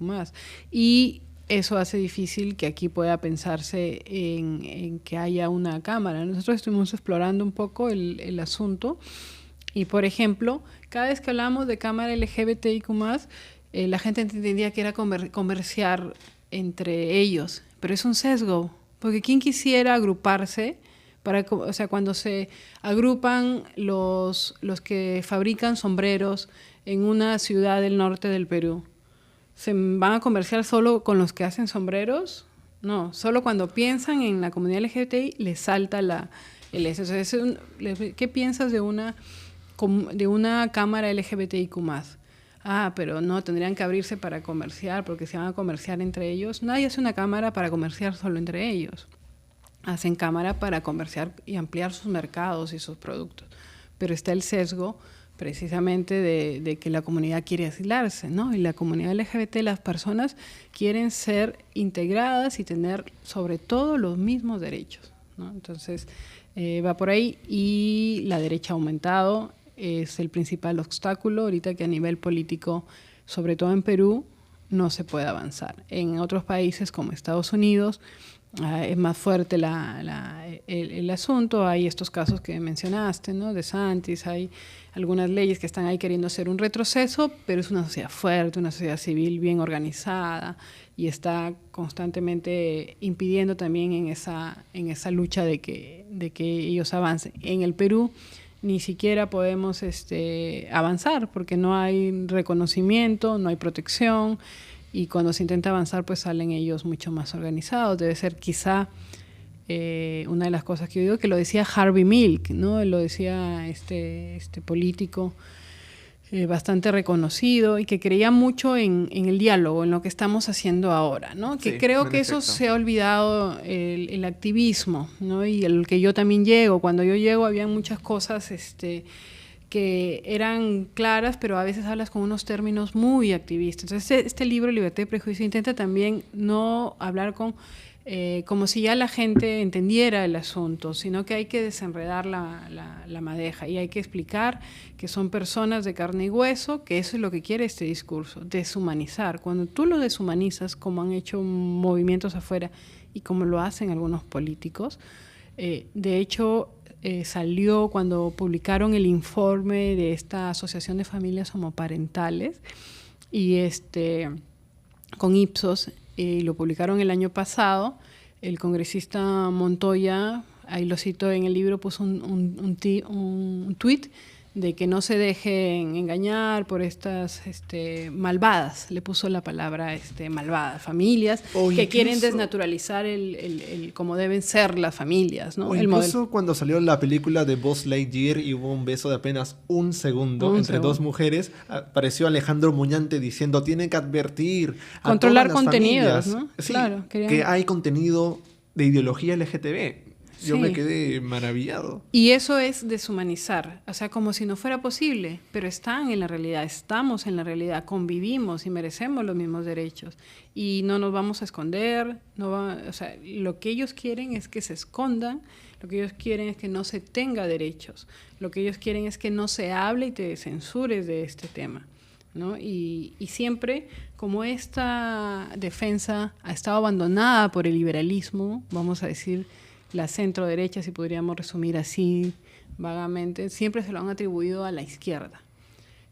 Y eso hace difícil que aquí pueda pensarse en que haya una cámara. Nosotros estuvimos explorando un poco el asunto y, por ejemplo, cada vez que hablamos de cámara LGBTIQ+, la gente entendía que era comerciar entre ellos, pero es un sesgo, porque ¿quién quisiera agruparse O sea, cuando se agrupan los que fabrican sombreros en una ciudad del norte del Perú, ¿se van a comerciar solo con los que hacen sombreros? No, solo cuando piensan en la comunidad LGBTI les salta el eso. O sea, ¿qué piensas de una cámara LGBTIQ+? Pero no, tendrían que abrirse para comerciar, porque se van a comerciar entre ellos. Nadie hace una cámara para comerciar solo entre ellos. Hacen cámara para comerciar y ampliar sus mercados y sus productos. Pero está el sesgo precisamente de que la comunidad quiere aislarse, ¿no? Y la comunidad LGBT, las personas quieren ser integradas y tener sobre todo los mismos derechos, ¿no? Entonces va por ahí, y la derecha ha aumentado, es el principal obstáculo ahorita que a nivel político, sobre todo en Perú, no se puede avanzar. En otros países como Estados Unidos es más fuerte el asunto. Hay estos casos que mencionaste, ¿no? De DeSantis, hay algunas leyes que están ahí queriendo hacer un retroceso, pero es una sociedad fuerte, una sociedad civil bien organizada, y está constantemente impidiendo también en esa lucha de que ellos avancen. En el Perú ni siquiera podemos avanzar porque no hay reconocimiento, no hay protección, y cuando se intenta avanzar pues salen ellos mucho más organizados. Debe ser quizá una de las cosas que yo digo, que lo decía Harvey Milk, ¿no? Lo decía este político bastante reconocido y que creía mucho en el diálogo, en lo que estamos haciendo ahora, ¿no? Que sí, creo que eso se ha olvidado, el activismo, ¿no? Y el que yo también llego. Cuando yo llego había muchas cosas que eran claras, pero a veces hablas con unos términos muy activistas. Entonces este libro, Libertad y Prejuicio, intenta también no hablar como si ya la gente entendiera el asunto, sino que hay que desenredar la madeja, y hay que explicar que son personas de carne y hueso, que eso es lo que quiere este discurso, deshumanizar. Cuando tú lo deshumanizas, como han hecho movimientos afuera y como lo hacen algunos políticos, de hecho salió cuando publicaron el informe de esta Asociación de Familias Homoparentales, y con Ipsos, lo publicaron el año pasado. El congresista Montoya, ahí lo cito en el libro, puso un tuit de que no se dejen engañar por estas malvadas, le puso la palabra malvadas, familias que quieren desnaturalizar el cómo deben ser las familias, ¿no? O incluso cuando salió la película de Buzz Lightyear y hubo un beso de apenas un segundo entre dos mujeres, apareció Alejandro Muñante diciendo: tienen que advertir a controlar todas las contenidos, familias, ¿no? Sí, claro, que hay contenido de ideología LGTB. Yo sí. me quedé maravillado. Y eso es deshumanizar, o sea, como si no fuera posible, pero están en la realidad, estamos en la realidad, convivimos y merecemos los mismos derechos. Y no nos vamos a esconder, o sea, lo que ellos quieren es que se escondan, lo que ellos quieren es que no se tenga derechos, lo que ellos quieren es que no se hable y te censures de este tema, ¿no? Y siempre, como esta defensa ha estado abandonada por el liberalismo, vamos a decir, la centro derecha, si podríamos resumir así vagamente, siempre se lo han atribuido a la izquierda,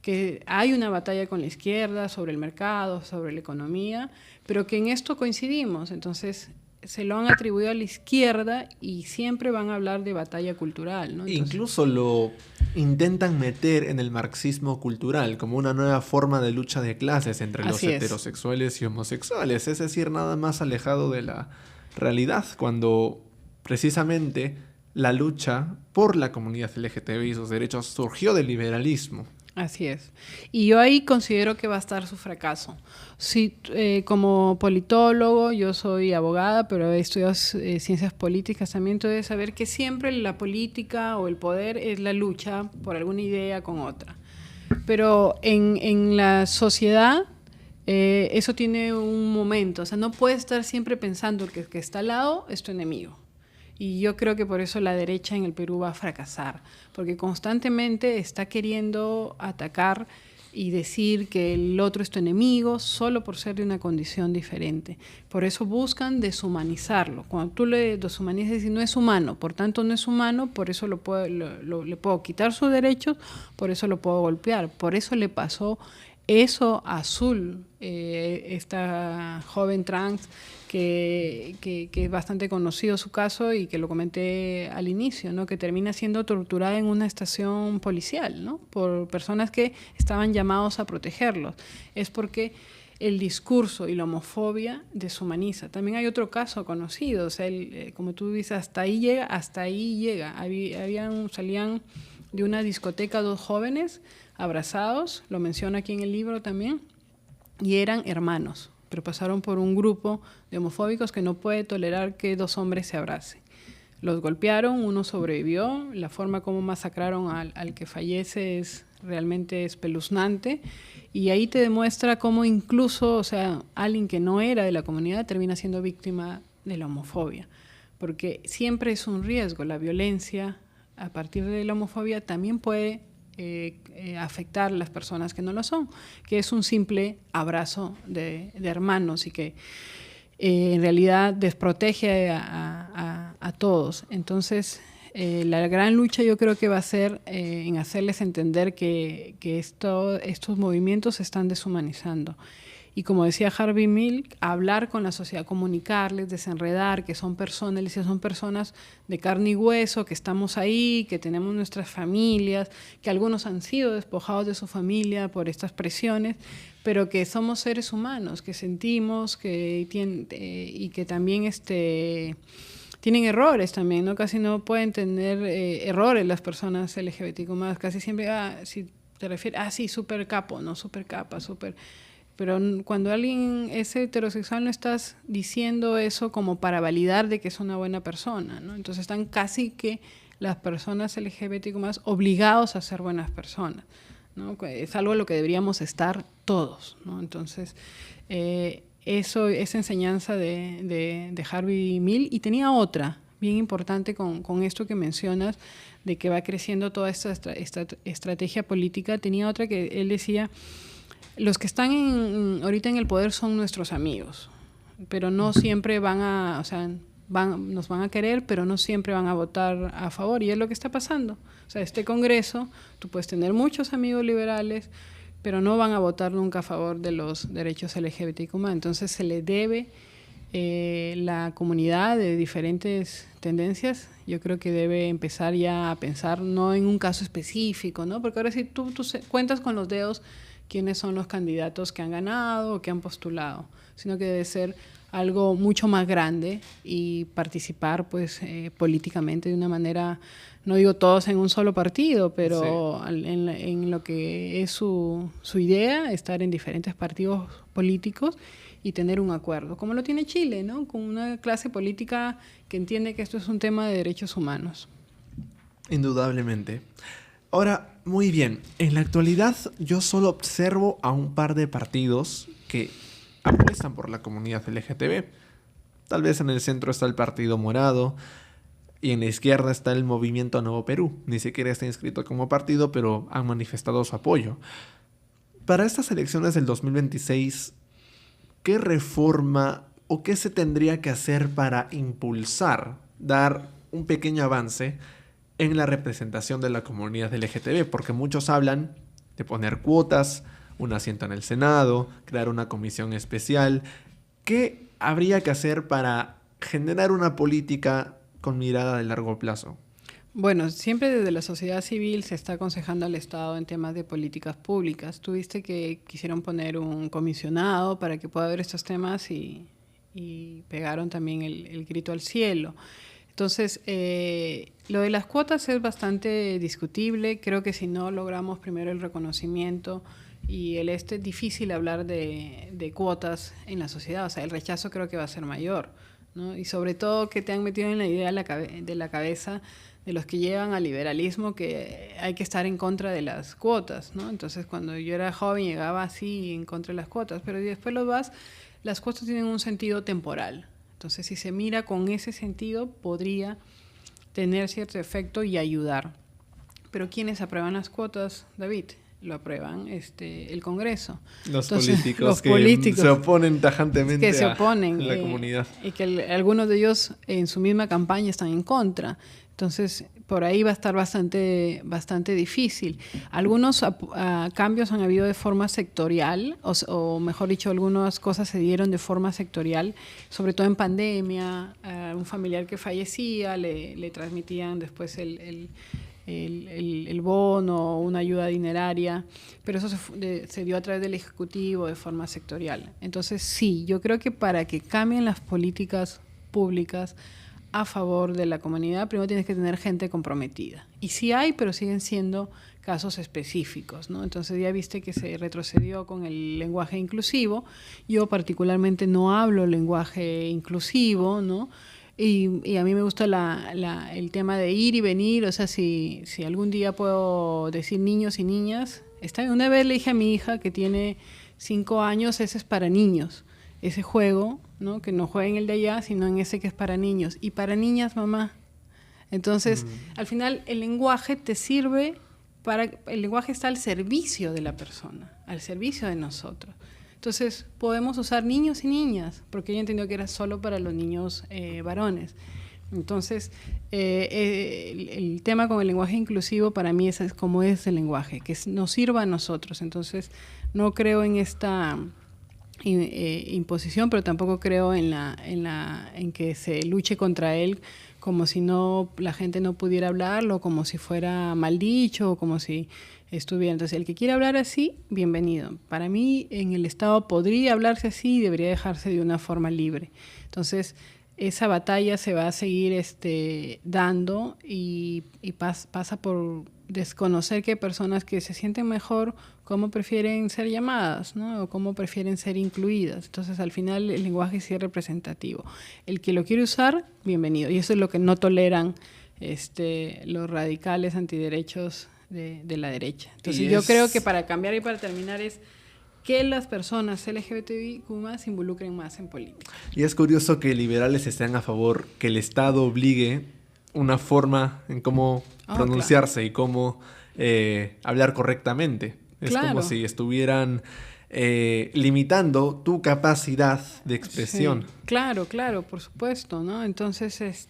que hay una batalla con la izquierda sobre el mercado, sobre la economía, pero que en esto coincidimos. Entonces se lo han atribuido a la izquierda y siempre van a hablar de batalla cultural, ¿no? Entonces, incluso lo intentan meter en el marxismo cultural como una nueva forma de lucha de clases entre los heterosexuales y homosexuales, es decir, nada más alejado de la realidad, cuando precisamente la lucha por la comunidad LGTBI y sus derechos surgió del liberalismo. Así es. Y yo ahí considero que va a estar su fracaso. Sí, como politólogo, yo soy abogada, pero he estudiado ciencias políticas también. Tú debes saber que siempre la política o el poder es la lucha por alguna idea con otra. Pero en la sociedad eso tiene un momento. O sea, no puedes estar siempre pensando que el que está al lado es tu enemigo. Y yo creo que por eso la derecha en el Perú va a fracasar, porque constantemente está queriendo atacar y decir que el otro es tu enemigo solo por ser de una condición diferente. Por eso buscan deshumanizarlo. Cuando tú le deshumanizas y no es humano, por tanto no es humano, por eso le puedo quitar sus derechos, por eso lo puedo golpear. Por eso le pasó eso a Azul esta joven trans que es bastante conocido su caso y que lo comenté al inicio, ¿no? Que termina siendo torturada en una estación policial, ¿no? Por personas que estaban llamados a protegerlos. Es porque el discurso y la homofobia deshumaniza. También hay otro caso conocido, o sea, como tú dices, hasta ahí llega. Salían de una discoteca 2 jóvenes abrazados, lo menciona aquí en el libro también, y eran hermanos, pero pasaron por un grupo de homofóbicos que no puede tolerar que 2 hombres se abracen. Los golpearon, uno sobrevivió, la forma como masacraron al que fallece es realmente espeluznante, y ahí te demuestra cómo incluso, o sea, alguien que no era de la comunidad termina siendo víctima de la homofobia, porque siempre es un riesgo. La violencia a partir de la homofobia también puede afectar a las personas que no lo son, que es un simple abrazo de hermanos y que en realidad desprotege a todos. Entonces, la gran lucha yo creo que va a ser en hacerles entender que estos movimientos se están deshumanizando. Y como decía Harvey Milk, hablar con la sociedad, comunicarles, desenredar, que son personas de carne y hueso, que estamos ahí, que tenemos nuestras familias, que algunos han sido despojados de su familia por estas presiones, pero que somos seres humanos, que sentimos y que también tienen errores también, ¿no? Casi no pueden tener errores las personas LGBTQ+, casi siempre, si te refieres, sí, súper capo, ¿no? Súper capa, súper... Pero cuando alguien es heterosexual no estás diciendo eso como para validar de que es una buena persona, ¿no? Entonces están casi que las personas LGBTQ+ obligados a ser buenas personas, ¿no? Es algo a lo que deberíamos estar todos, ¿no? Entonces, esa enseñanza de Harvey Milk. Y tenía otra bien importante con esto que mencionas, de que va creciendo toda esta estrategia política. Tenía otra que él decía: los que están ahorita en el poder son nuestros amigos, pero no siempre nos van a querer, pero no siempre van a votar a favor. Y es lo que está pasando. O sea, este Congreso, tú puedes tener muchos amigos liberales, pero no van a votar nunca a favor de los derechos LGBTQ+. Entonces se le debe la comunidad de diferentes tendencias, yo creo que debe empezar ya a pensar no en un caso específico, ¿no? Porque ahora sí tú cuentas con los dedos quiénes son los candidatos que han ganado o que han postulado, sino que debe ser algo mucho más grande y participar pues políticamente de una manera, no digo todos en un solo partido, pero sí, en lo que es su idea, estar en diferentes partidos políticos y tener un acuerdo, como lo tiene Chile, ¿no? Con una clase política que entiende que esto es un tema de derechos humanos. Indudablemente. Ahora, muy bien, en la actualidad yo solo observo a un par de partidos que apuestan por la comunidad LGTB. Tal vez en el centro está el Partido Morado y en la izquierda está el Movimiento Nuevo Perú. Ni siquiera está inscrito como partido, pero han manifestado su apoyo. Para estas elecciones del 2026, ¿qué reforma o qué se tendría que hacer para impulsar, dar un pequeño avance en la representación de la comunidad LGTB? Porque muchos hablan de poner cuotas, un asiento en el Senado, crear una comisión especial. ¿Qué habría que hacer para generar una política con mirada de largo plazo? Bueno, siempre desde la sociedad civil se está aconsejando al Estado en temas de políticas públicas. Tuviste que quisieron poner un comisionado para que pueda ver estos temas y pegaron también el grito al cielo. Entonces, lo de las cuotas es bastante discutible. Creo que si no logramos primero el reconocimiento y es difícil hablar de cuotas en la sociedad. O sea, el rechazo creo que va a ser mayor, ¿no? Y sobre todo que te han metido en la idea de la cabeza de los que llevan al liberalismo que hay que estar en contra de las cuotas, ¿no? Entonces, cuando yo era joven llegaba así en contra de las cuotas, pero después las cuotas tienen un sentido temporal. Entonces, si se mira con ese sentido, podría tener cierto efecto y ayudar. Pero ¿quiénes aprueban las cuotas, David? Lo aprueban el Congreso. Los políticos se oponen tajantemente a la comunidad. Y que algunos de ellos en su misma campaña están en contra. Entonces, por ahí va a estar bastante difícil. Algunos cambios han habido de forma sectorial, o mejor dicho, algunas cosas se dieron de forma sectorial, sobre todo en pandemia. Un familiar que fallecía, le transmitían después el bono, una ayuda dineraria, pero eso se dio a través del Ejecutivo de forma sectorial. Entonces, sí, yo creo que para que cambien las políticas públicas a favor de la comunidad, primero tienes que tener gente comprometida. Y sí hay, pero siguen siendo casos específicos, ¿no? Entonces ya viste que se retrocedió con el lenguaje inclusivo. Yo particularmente no hablo lenguaje inclusivo, ¿no? Y a mí me gusta el tema de ir y venir. O sea, si algún día puedo decir niños y niñas, está bien. Una vez le dije a mi hija que tiene 5 años, ese es para niños, ese juego, ¿no? Que no juega en el de allá, sino en ese que es para niños. Y para niñas, mamá. Entonces, al final, el lenguaje te sirve el lenguaje está al servicio de la persona, al servicio de nosotros. Entonces, podemos usar niños y niñas, porque ella entendió que era solo para los niños varones. Entonces, el tema con el lenguaje inclusivo para mí es como es el lenguaje, que nos sirva a nosotros. Entonces, no creo en esta imposición, pero tampoco creo en que se luche contra él como si la gente no pudiera hablarlo, como si fuera mal dicho, o como si estuviera. Entonces, el que quiera hablar así, bienvenido. Para mí, en el Estado podría hablarse así y debería dejarse de una forma libre. Entonces, esa batalla se va a seguir dando y pasa por desconocer que hay personas que se sienten mejor, cómo prefieren ser llamadas, ¿no? O cómo prefieren ser incluidas. Entonces, al final, el lenguaje sí es representativo. El que lo quiere usar, bienvenido. Y eso es lo que no toleran los radicales antiderechos de la derecha. Entonces, yo creo que para cambiar y para terminar es que las personas LGBTIQ+ se involucren más en política. Y es curioso que liberales estén a favor que el Estado obligue una forma en cómo pronunciarse, claro, y cómo hablar correctamente. Es como si estuvieran limitando tu capacidad de expresión. Sí, claro, por supuesto, ¿no? Entonces,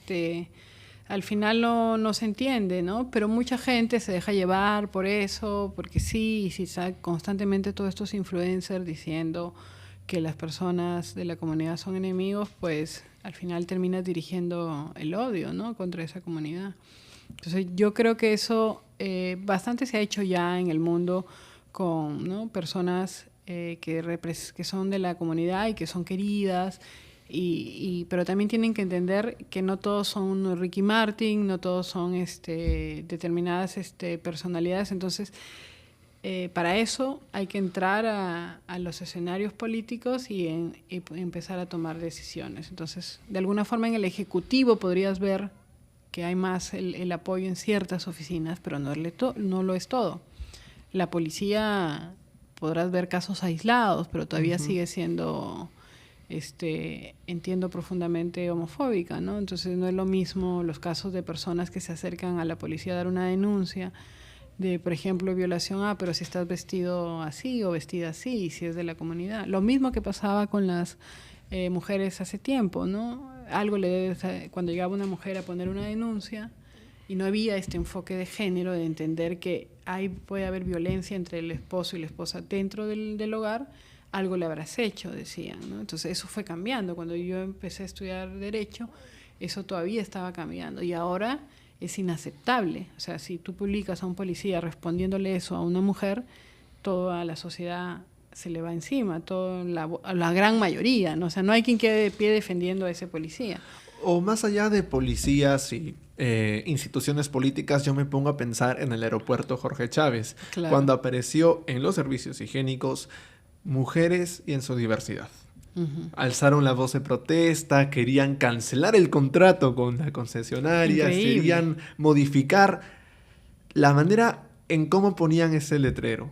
al final no se entiende, ¿no? Pero mucha gente se deja llevar por eso, porque sí, y si está constantemente todos estos influencers diciendo que las personas de la comunidad son enemigos, pues al final terminas dirigiendo el odio, ¿no? Contra esa comunidad. Entonces yo creo que eso bastante se ha hecho ya en el mundo con, ¿no?, personas que son de la comunidad y que son queridas, pero también tienen que entender que no todos son Ricky Martin, no todos son determinadas personalidades. Entonces, para eso hay que entrar a los escenarios políticos y empezar a tomar decisiones. Entonces, de alguna forma en el Ejecutivo podrías ver que hay más el apoyo en ciertas oficinas, pero no lo es todo. La policía, podrás ver casos aislados, pero todavía sigue siendo, entiendo, profundamente homofóbica, ¿no? Entonces no es lo mismo los casos de personas que se acercan a la policía a dar una denuncia de, por ejemplo, violación, pero si estás vestido así o vestida así, si es de la comunidad. Lo mismo que pasaba con las mujeres hace tiempo, ¿no? Cuando llegaba una mujer a poner una denuncia y no había este enfoque de género, de entender que puede haber violencia entre el esposo y la esposa dentro del hogar, algo le habrás hecho, decían, ¿no? Entonces eso fue cambiando. Cuando yo empecé a estudiar Derecho, eso todavía estaba cambiando y ahora es inaceptable. O sea, si tú publicas a un policía respondiéndole eso a una mujer, toda la sociedad se le va encima, la gran mayoría, ¿no? O sea, no hay quien quede de pie defendiendo a ese policía. O más allá de policías y instituciones políticas, yo me pongo a pensar en el aeropuerto Jorge Chávez, claro, cuando apareció en los servicios higiénicos mujeres y en su diversidad. Alzaron la voz de protesta, querían cancelar el contrato con la concesionaria, querían modificar la manera en cómo ponían ese letrero.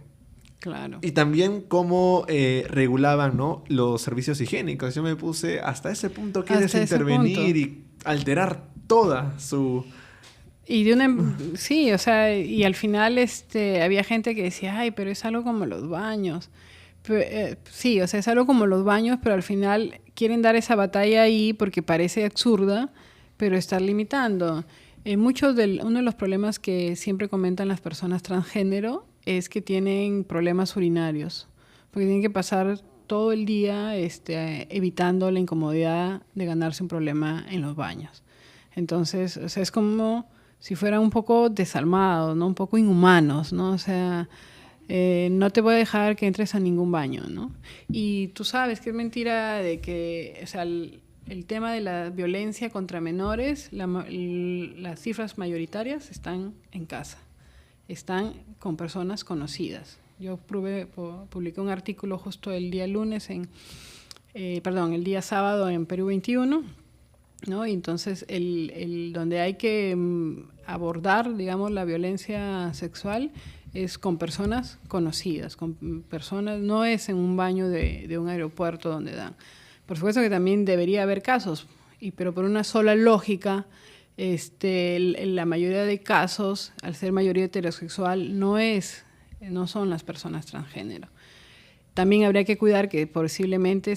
Claro. Y también cómo regulaban, ¿no?, los servicios higiénicos. Yo me puse hasta ese punto, quieres intervenir y alterar toda su... Sí, o sea, y al final había gente que decía, ay, pero es algo como los baños. Sí, o sea, es algo como los baños, pero al final quieren dar esa batalla ahí porque parece absurda, pero estar limitando. Uno de los problemas que siempre comentan las personas transgénero es que tienen problemas urinarios, porque tienen que pasar todo el día evitando la incomodidad de ganarse un problema en los baños. Entonces, o sea, es como si fueran un poco desalmados, ¿no? Un poco inhumanos, ¿no? O sea, no te voy a dejar que entres a ningún baño, ¿no? Y tú sabes que es mentira de que, o sea, el tema de la violencia contra menores, las cifras mayoritarias están en casa, están con personas conocidas. Yo publiqué un artículo justo el día el día sábado en Perú 21, ¿no? Y entonces donde hay que abordar, digamos, la violencia sexual es con personas conocidas, no es en un baño de un aeropuerto donde dan. Por supuesto que también debería haber casos, pero por una sola lógica, la mayoría de casos, al ser mayoría heterosexual, no son las personas transgénero. También habría que cuidar que posiblemente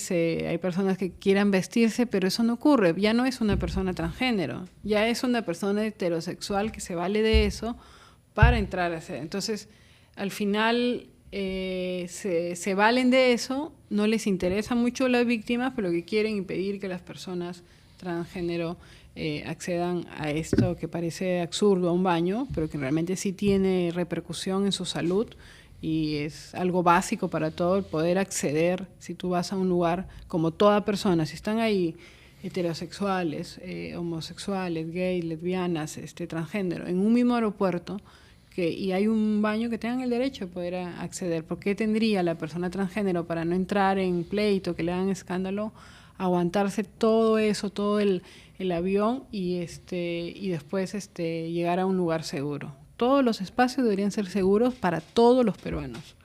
hay personas que quieran vestirse, pero eso no ocurre. Ya no es una persona transgénero, ya es una persona heterosexual que se vale de eso para entrar a ser. Entonces, al final se valen de eso, no les interesa mucho las víctimas, pero que quieren impedir que las personas transgénero accedan a esto que parece absurdo, a un baño, pero que realmente sí tiene repercusión en su salud y es algo básico para todo el poder acceder. Si tú vas a un lugar, como toda persona, si están ahí heterosexuales, homosexuales, gays, lesbianas, transgénero, en un mismo aeropuerto, y hay un baño, que tengan el derecho de poder acceder. ¿Por qué tendría la persona transgénero, para no entrar en pleito, que le hagan escándalo, aguantarse todo eso, todo el avión y después llegar a un lugar seguro? Todos los espacios deberían ser seguros para todos los peruanos.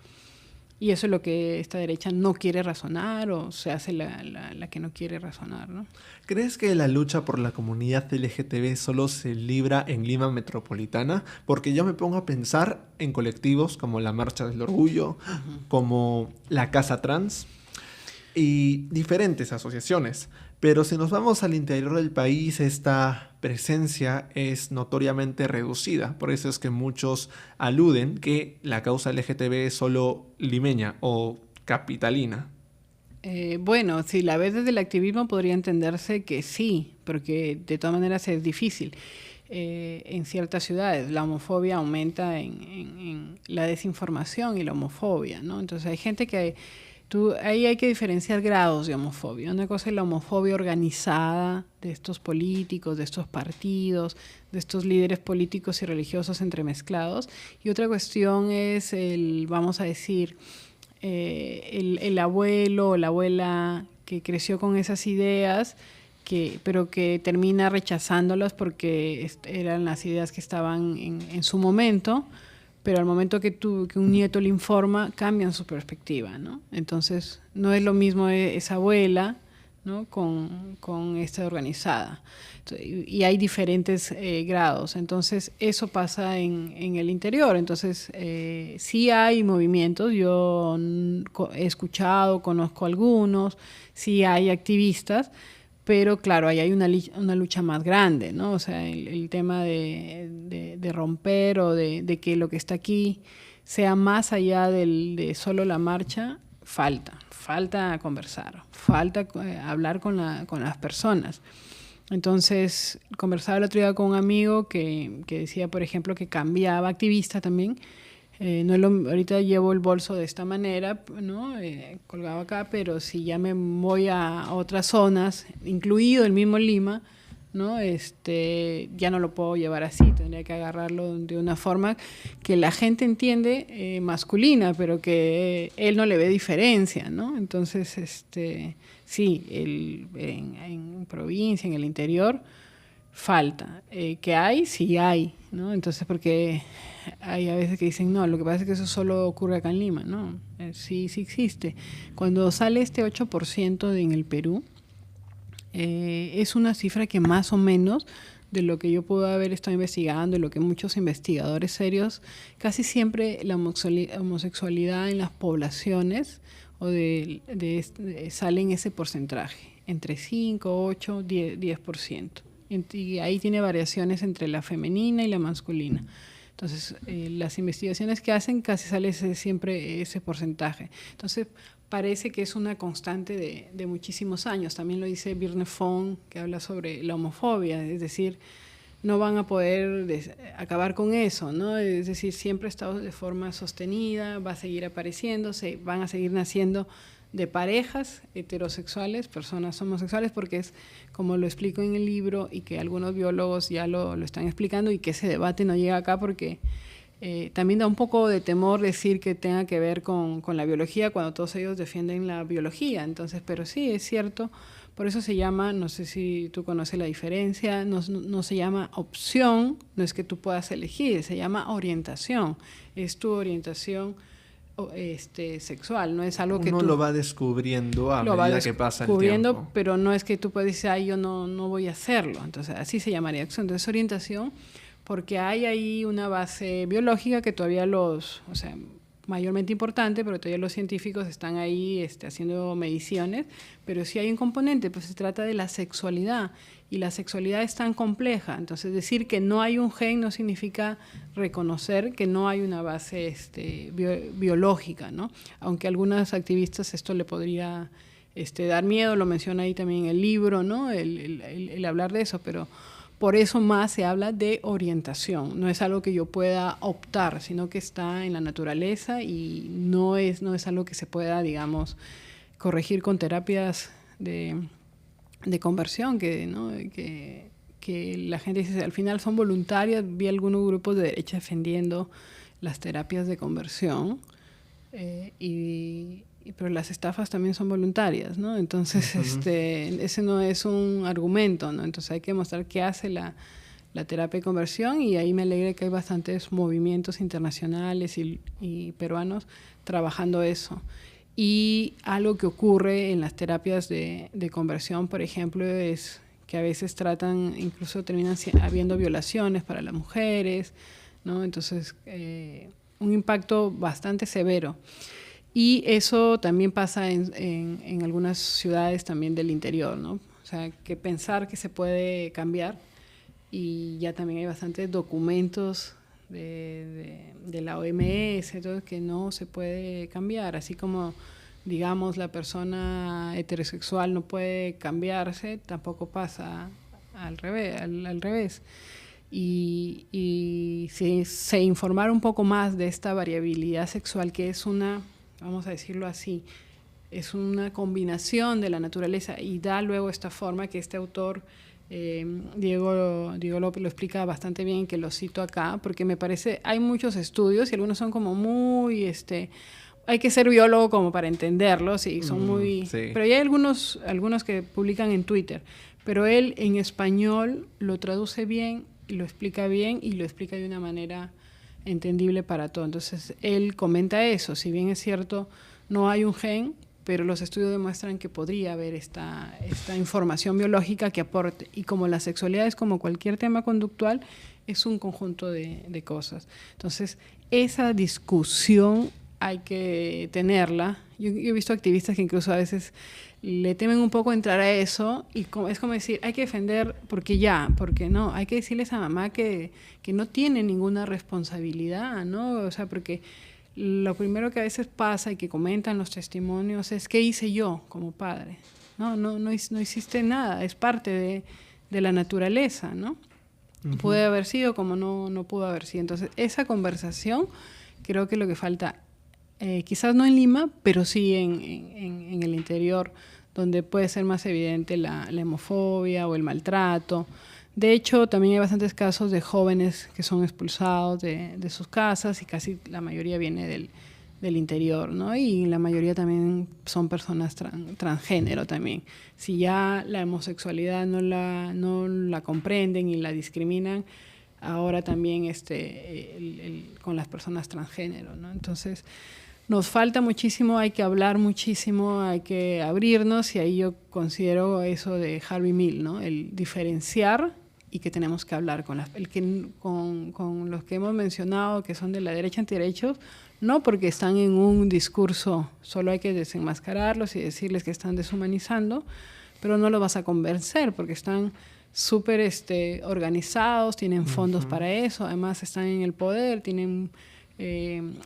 Y eso es lo que esta derecha no quiere razonar, o se hace la que no quiere razonar, ¿no? ¿Crees que la lucha por la comunidad LGTB solo se libra en Lima metropolitana? Porque yo me pongo a pensar en colectivos como la Marcha del Orgullo, como la Casa Trans y diferentes asociaciones. Pero si nos vamos al interior del país, esta presencia es notoriamente reducida. Por eso es que muchos aluden que la causa LGTB es solo limeña o capitalina. Bueno, si la ves desde el activismo podría entenderse que sí, porque de todas maneras es difícil. En ciertas ciudades la homofobia aumenta en la desinformación y la homofobia, ¿no? Entonces hay gente que... ahí hay que diferenciar grados de homofobia. Una cosa es la homofobia organizada de estos políticos, de estos partidos, de estos líderes políticos y religiosos entremezclados. Y otra cuestión es vamos a decir, el abuelo o la abuela que creció con esas ideas, pero que termina rechazándolas porque eran las ideas que estaban en su momento, pero al momento que un nieto le informa, cambian su perspectiva, ¿no? Entonces, no es lo mismo esa abuela, ¿no? con esta organizada. Y hay diferentes grados. Entonces, eso pasa en el interior. Entonces, sí hay movimientos. Yo he escuchado, conozco algunos, sí hay activistas, pero claro, ahí hay una lucha más grande, ¿no? O sea, el tema de romper o de que lo que está aquí sea más allá de solo la marcha, falta conversar, falta hablar con las personas. Entonces, conversaba el otro día con un amigo que decía, por ejemplo, que cambiaba, activista también. Ahorita llevo el bolso de esta manera, ¿no? Colgado acá, pero si ya me voy a otras zonas, incluido el mismo Lima, ¿no? Ya no lo puedo llevar así, tendría que agarrarlo de una forma que la gente entiende masculina, pero que él no le ve diferencia, ¿no? Entonces, sí, en provincia, en el interior, falta. ¿Que hay? Sí hay, ¿no? Entonces, porque hay a veces que dicen, no, lo que pasa es que eso solo ocurre acá en Lima, ¿no? Sí existe. Cuando sale este 8% en el Perú, es una cifra que más o menos, de lo que yo puedo haber estado investigando, de lo que muchos investigadores serios, casi siempre la homosexualidad en las poblaciones sale en ese porcentaje, entre 5, 8, 10%. y ahí tiene variaciones entre la femenina y la masculina. Entonces, las investigaciones que hacen casi sale siempre ese porcentaje. Entonces, parece que es una constante de muchísimos años. También lo dice Virne Fong, que habla sobre la homofobia, es decir, no van a poder acabar con eso, ¿no? Es decir, siempre ha estado de forma sostenida, va a seguir apareciéndose, van a seguir naciendo de parejas heterosexuales, personas homosexuales, porque es como lo explico en el libro y que algunos biólogos ya lo están explicando, y que ese debate no llega acá porque también da un poco de temor decir que tenga que ver con la biología cuando todos ellos defienden la biología. Entonces, pero sí, es cierto, por eso se llama, no sé si tú conoces la diferencia, no se llama opción, no es que tú puedas elegir, se llama orientación, es tu orientación sexual, no es algo que uno lo va descubriendo a medida que pasa el tiempo. Pero no es que tú puedes decir, yo no voy a hacerlo. Entonces, así se llamaría acción. Entonces, orientación, porque hay ahí una base biológica que todavía mayormente importante, pero todavía los científicos están ahí haciendo mediciones, pero sí hay un componente, pues se trata de la sexualidad, y la sexualidad es tan compleja. Entonces, decir que no hay un gen no significa reconocer que no hay una base biológica, ¿no? Aunque a algunas activistas esto le podría dar miedo, lo menciona ahí también en el libro, ¿no? El hablar de eso, pero por eso más se habla de orientación. No es algo que yo pueda optar, sino que está en la naturaleza y no es algo que se pueda, digamos, corregir con terapias de conversión, que la gente dice, al final son voluntarias. Vi algunos grupos de derecha defendiendo las terapias de conversión, pero las estafas también son voluntarias, ¿no? Entonces, ese no es un argumento, ¿no? Entonces hay que mostrar qué hace la terapia de conversión, y ahí me alegra que hay bastantes movimientos internacionales y peruanos trabajando eso. Y algo que ocurre en las terapias de conversión, por ejemplo, es que a veces terminan habiendo violaciones para las mujeres, ¿no? Entonces, un impacto bastante severo. Y eso también pasa en algunas ciudades también del interior, ¿no? O sea, que pensar que se puede cambiar, y ya también hay bastantes documentos de la OMS, todo, que no se puede cambiar, así como, digamos, la persona heterosexual no puede cambiarse, tampoco pasa al revés. Y si se informara un poco más de esta variabilidad sexual, que es vamos a decirlo así, es una combinación de la naturaleza, y da luego esta forma que este autor, Diego López, lo explica bastante bien, que lo cito acá, porque me parece, hay muchos estudios y algunos son como muy, hay que ser biólogo como para entenderlos, y son muy... Sí. Pero ya hay algunos que publican en Twitter, pero él en español lo traduce bien, lo explica bien, y lo explica de una manera entendible para todo. Entonces, él comenta eso, si bien es cierto, no hay un gen, pero los estudios demuestran que podría haber esta información biológica que aporte, y como la sexualidad es como cualquier tema conductual, es un conjunto de cosas. Entonces, esa discusión hay que tenerla. Yo he visto activistas que incluso a veces le temen un poco entrar a eso, y es como decir, hay que defender porque no, hay que decirles a mamá que no tiene ninguna responsabilidad, ¿no? O sea, porque lo primero que a veces pasa y que comentan los testimonios es, ¿qué hice yo como padre? No hiciste nada, es parte de la naturaleza, ¿no? Uh-huh. Puede haber sido como no pudo haber sido. Entonces, esa conversación creo que es lo que falta, quizás no en Lima, pero sí en el interior, donde puede ser más evidente la homofobia o el maltrato. De hecho, también hay bastantes casos de jóvenes que son expulsados de sus casas, y casi la mayoría viene del interior, ¿no? Y la mayoría también son personas transgénero también. Si ya la homosexualidad no la comprenden y la discriminan, ahora también con las personas transgénero, ¿no? Entonces, nos falta muchísimo, hay que hablar muchísimo, hay que abrirnos, y ahí yo considero eso de Harvey Milk, ¿no? El diferenciar, y que tenemos que hablar con los que hemos mencionado, que son de la derecha antiderechos, no porque están en un discurso, solo hay que desenmascararlos y decirles que están deshumanizando, pero no los vas a convencer porque están súper organizados, tienen fondos para eso, además están en el poder,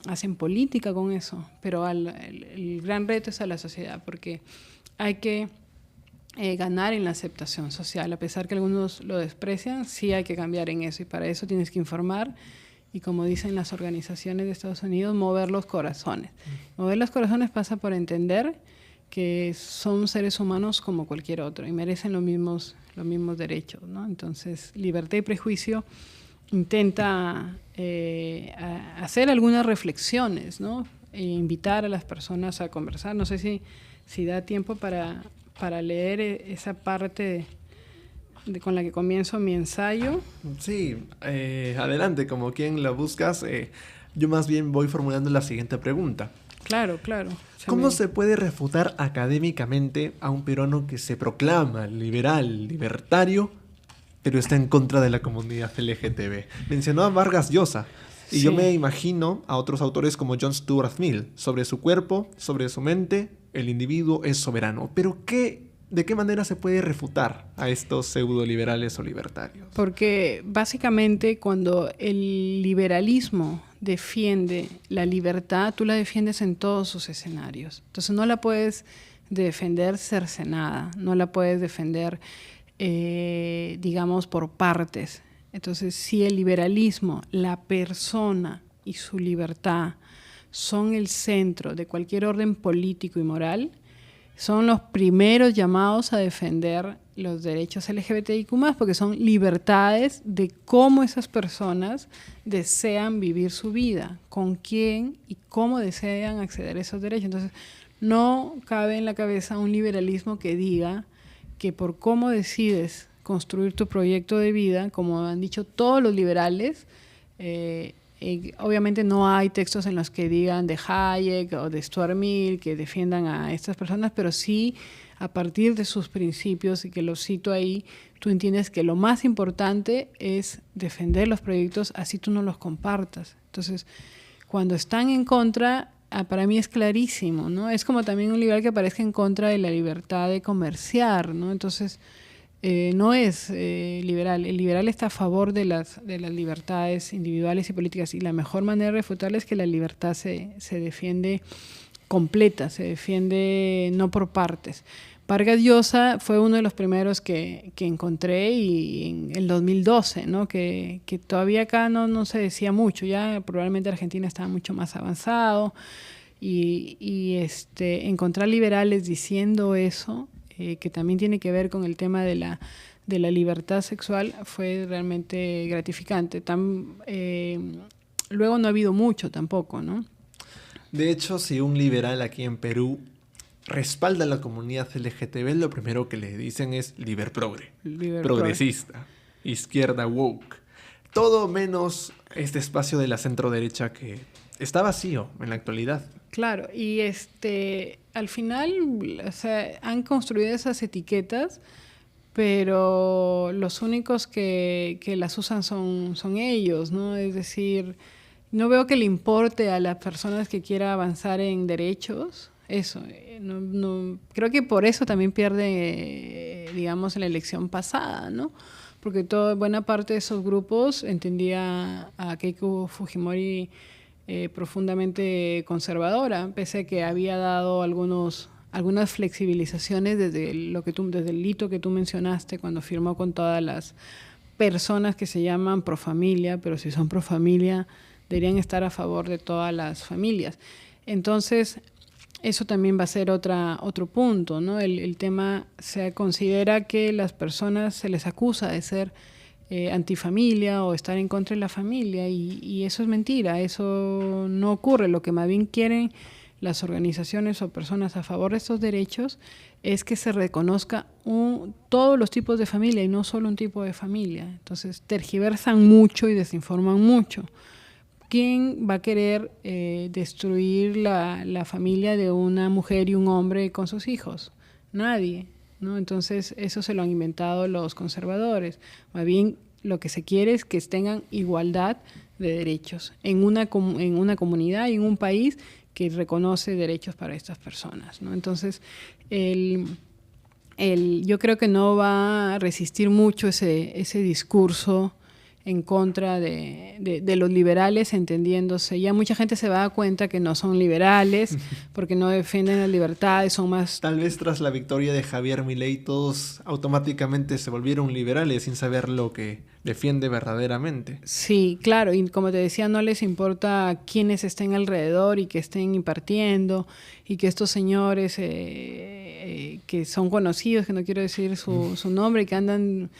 hacen política con eso, pero el gran reto es a la sociedad, porque hay que ganar en la aceptación social. A pesar que algunos lo desprecian, sí hay que cambiar en eso, y para eso tienes que informar y, como dicen las organizaciones de Estados Unidos, mover los corazones. Mover los corazones pasa por entender que son seres humanos como cualquier otro y merecen los mismos derechos, ¿no? Entonces, Libertad y Prejuicio intenta hacer algunas reflexiones, ¿no? E invitar a las personas a conversar. No sé si da tiempo para leer esa parte con la que comienzo mi ensayo. Sí, adelante, como quien la buscas. Yo más bien voy formulando la siguiente pregunta. Claro. ¿Cómo se puede refutar académicamente a un peruano que se proclama liberal, libertario, pero está en contra de la comunidad LGTB? Mencionó a Vargas Llosa, y yo me imagino a otros autores como John Stuart Mill. Sobre su cuerpo, sobre su mente, el individuo es soberano. Pero ¿de qué manera se puede refutar a estos pseudo-liberales o libertarios? Porque básicamente cuando el liberalismo defiende la libertad, tú la defiendes en todos sus escenarios. Entonces no la puedes defender cercenada, no la puedes defender, digamos, por partes. Entonces, si el liberalismo, la persona y su libertad son el centro de cualquier orden político y moral, son los primeros llamados a defender los derechos LGBTIQ+, porque son libertades de cómo esas personas desean vivir su vida, con quién y cómo desean acceder a esos derechos. Entonces, no cabe en la cabeza un liberalismo que diga que por cómo decides construir tu proyecto de vida, como han dicho todos los liberales, obviamente no hay textos en los que digan de Hayek o de Stuart Mill que defiendan a estas personas, pero sí a partir de sus principios, y que los cito ahí, tú entiendes que lo más importante es defender los proyectos así tú no los compartas. Entonces, cuando están en contra, para mí es clarísimo, ¿no? Es como también un liberal que aparezca en contra de la libertad de comerciar, ¿no? Entonces, no es liberal. El liberal está a favor de las libertades individuales y políticas, y la mejor manera de refutarla es que la libertad se defiende completa, se defiende no por partes. Vargas Llosa fue uno de los primeros que encontré, y en el 2012, ¿no? que todavía acá no se decía mucho, ya probablemente Argentina estaba mucho más avanzado, y encontrar liberales diciendo eso, que también tiene que ver con el tema de la libertad sexual, fue realmente gratificante. Luego no ha habido mucho tampoco, ¿no? De hecho, si un liberal aquí en Perú respalda a la comunidad LGTB, lo primero que le dicen es liberprogre, progresista, izquierda woke. Todo menos este espacio de la centro-derecha que está vacío en la actualidad. Claro, y al final, o sea, han construido esas etiquetas, pero los únicos que las usan son ellos, ¿no? Es decir, no veo que le importe a las personas que quieran avanzar en derechos eso. No, creo que por eso también pierde, digamos, en la elección pasada, ¿no? Porque buena parte de esos grupos entendía a Keiko Fujimori profundamente conservadora, pese a que había dado algunas flexibilizaciones desde el hito que tú mencionaste, cuando firmó con todas las personas que se llaman pro familia, pero si son pro familia deberían estar a favor de todas las familias. Entonces, eso también va a ser otro punto, ¿no? El tema, se considera que las personas se les acusa de ser antifamilia o estar en contra de la familia, y eso es mentira, eso no ocurre. Lo que más bien quieren las organizaciones o personas a favor de estos derechos es que se reconozca todos los tipos de familia y no solo un tipo de familia. Entonces tergiversan mucho y desinforman mucho. ¿Quién va a querer destruir la familia de una mujer y un hombre con sus hijos? Nadie, ¿no? Entonces eso se lo han inventado los conservadores. Más bien lo que se quiere es que tengan igualdad de derechos en una comunidad y en un país que reconoce derechos para estas personas, ¿no? Entonces yo creo que no va a resistir mucho ese discurso en contra de los liberales, entendiéndose. Ya mucha gente se va a dar cuenta que no son liberales, porque no defienden las libertades, son más... Tal vez tras la victoria de Javier Milei todos automáticamente se volvieron liberales sin saber lo que defiende verdaderamente. Sí, claro, y como te decía, no les importa quiénes estén alrededor y que estén impartiendo, y que estos señores que son conocidos, que no quiero decir su nombre, que andan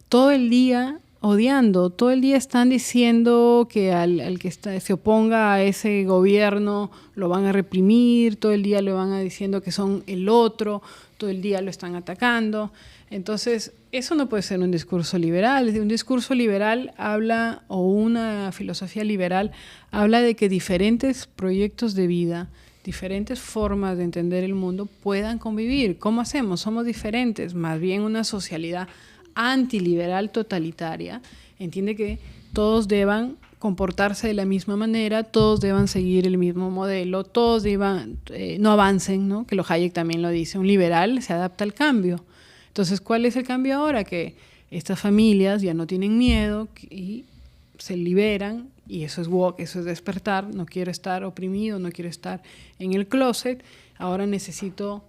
todo el día odiando, todo el día están diciendo que al que se oponga a ese gobierno lo van a reprimir, todo el día le van a diciendo que son el otro, todo el día lo están atacando. Entonces, eso no puede ser un discurso liberal. Un discurso liberal habla, o una filosofía liberal, habla de que diferentes proyectos de vida, diferentes formas de entender el mundo puedan convivir. ¿Cómo hacemos? Somos diferentes. Más bien una socialidad antiliberal totalitaria entiende que todos deban comportarse de la misma manera, todos deban seguir el mismo modelo, todos deban, no avancen, ¿no? Que lo Hayek también lo dice, un liberal se adapta al cambio. Entonces, ¿cuál es el cambio ahora? Que estas familias ya no tienen miedo y se liberan, y eso es woke, eso es despertar. No quiero estar oprimido, no quiero estar en el closet, ahora necesito